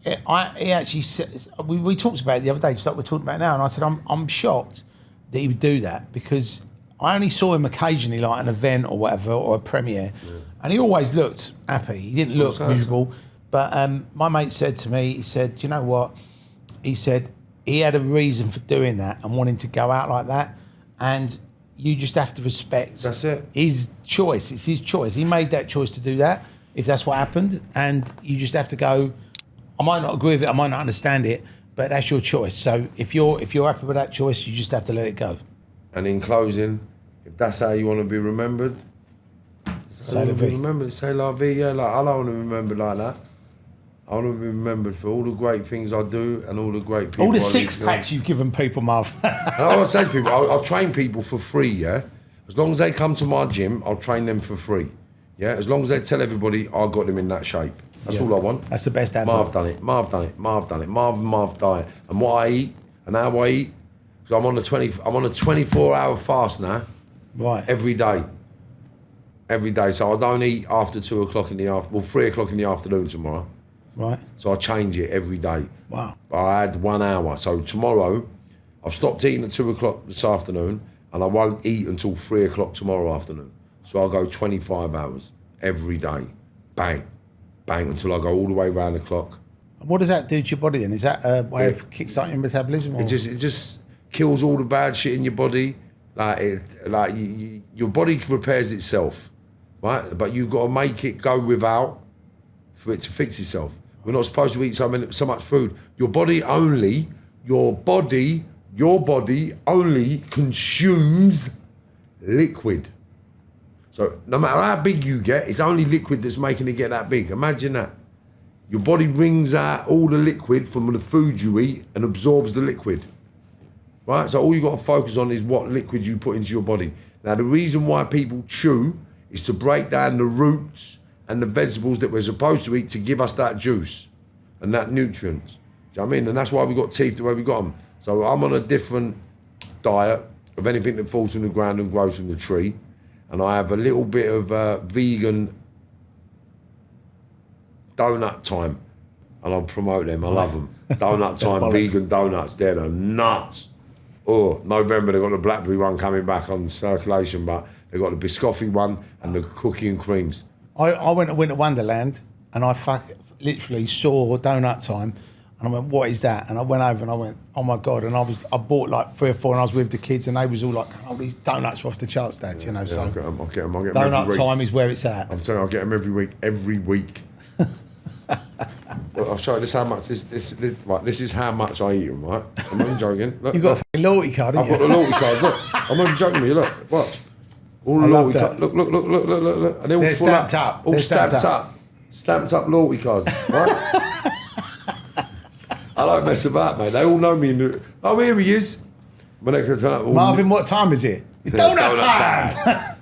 he actually said, we talked about it the other day, just like we're talking about now, and I said, I'm shocked that he would do that, because I only saw him occasionally, like an event or whatever, or a premiere, and he always looked happy. He didn't look miserable. But my mate said to me, he said, do you know what? He said he had a reason for doing that and wanting to go out like that, and you just have to respect his choice. It's his choice. He made that choice to do that, if that's what happened, and you just have to go, I might not agree with it, I might not understand it, but that's your choice. So if you're happy with that choice, you just have to let it go. And in closing, if that's how you want to be remembered, say la vie. Say la vie, yeah. Like, I don't want to be remembered like that. I want to be remembered for all the great things I do and all the great people. All the six-packs you've given people, Marv. I always say to people, I'll train people for free, yeah? As long as they come to my gym, I'll train them for free. Yeah, as long as they tell everybody I got them in that shape. That's all I want. That's the best advice. Marv done it. Marv done it. Marv done it. Marv diet. And what I eat and how I eat, because I'm on a 24-hour fast now. Right. Every day. Every day. So I don't eat after 2 o'clock in the afternoon. Well, 3 o'clock in the afternoon tomorrow. Right. So I change it every day. Wow. I had 1 hour. So tomorrow, I've stopped eating at 2 o'clock this afternoon, and I won't eat until 3 o'clock tomorrow afternoon. So I'll go 25 hours every day. Bang. Bang, until I go all the way around the clock. What does that do to your body then? Is that a way of kickstarting your metabolism? Or? It just kills all the bad shit in your body. Your body repairs itself, right? But you've got to make it go without for it to fix itself. We're not supposed to eat so much food. Your body only consumes liquid. So no matter how big you get, it's only liquid that's making it get that big. Imagine that. Your body wrings out all the liquid from the food you eat and absorbs the liquid. Right? So all you got to focus on is what liquid you put into your body. Now, the reason why people chew is to break down the roots and the vegetables that we're supposed to eat to give us that juice and that nutrients. Do you know what I mean? And that's why we got teeth the way we got them. So I'm on a different diet of anything that falls from the ground and grows from the tree. And I have a little bit of vegan donut time. And I'll promote them. I love them. Donut time, vegan donuts. They're the nuts. Oh, November, they've got the blackberry one coming back on circulation, but they've got the biscotti one and the cookie and creams. I went to Winter Wonderland and I literally saw donut time. And I went, what is that? And I went over and I went, oh my God. And I bought like 3 or 4 and I was with the kids and they was all like, oh, these donuts are off the charts, Dad, you know. So I'll get them donut time is where it's at. I'm telling you, I'll get them every week. Look, I'll show you this how much, this is how much I eat them, right? I'm not even joking. Look, You've got a loyalty card, haven't you? I've got the loyalty card, look. I'm not even joking with you, look, watch. All the loyalty cards, look. And they're all stamped up. All stamped up. Stamped up loyalty cards, right? I don't mess about, mate. They all know me. Oh, here he is. Marvin, what time is it? It's donut time!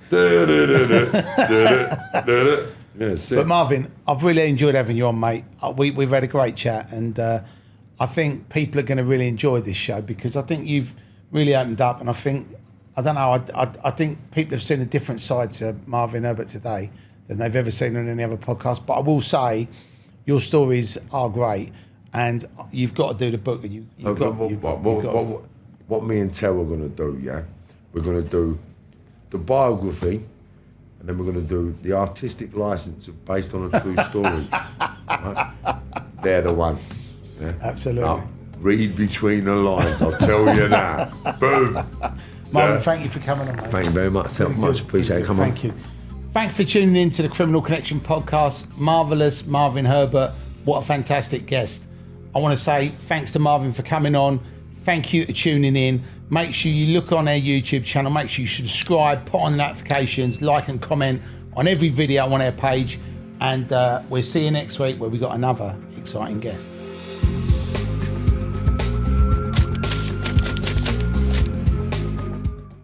But Marvin, I've really enjoyed having you on, mate. We've had a great chat, and I think people are going to really enjoy this show because I think you've really opened up, and I think people have seen a different side to Marvin Herbert today than they've ever seen on any other podcast. But I will say, your stories are great. And you've got to do the book. What me and Tel are going to do, yeah? We're going to do the biography, and then we're going to do the artistic license based on a true story. Right? They're the one. Yeah? Absolutely. Now, read between the lines, I'll tell you now. Boom. Marvin, thank you for coming on, mate. Thank you very much, Tel. Much appreciated. Come on. Thank you. Thanks for tuning in to the Criminal Connection podcast. Marvellous Marvin Herbert. What a fantastic guest. I want to say thanks to Marvin for coming on. Thank you for tuning in. Make sure you look on our YouTube channel. Make sure you subscribe, put on notifications, like and comment on every video on our page. And we'll see you next week where we've got another exciting guest.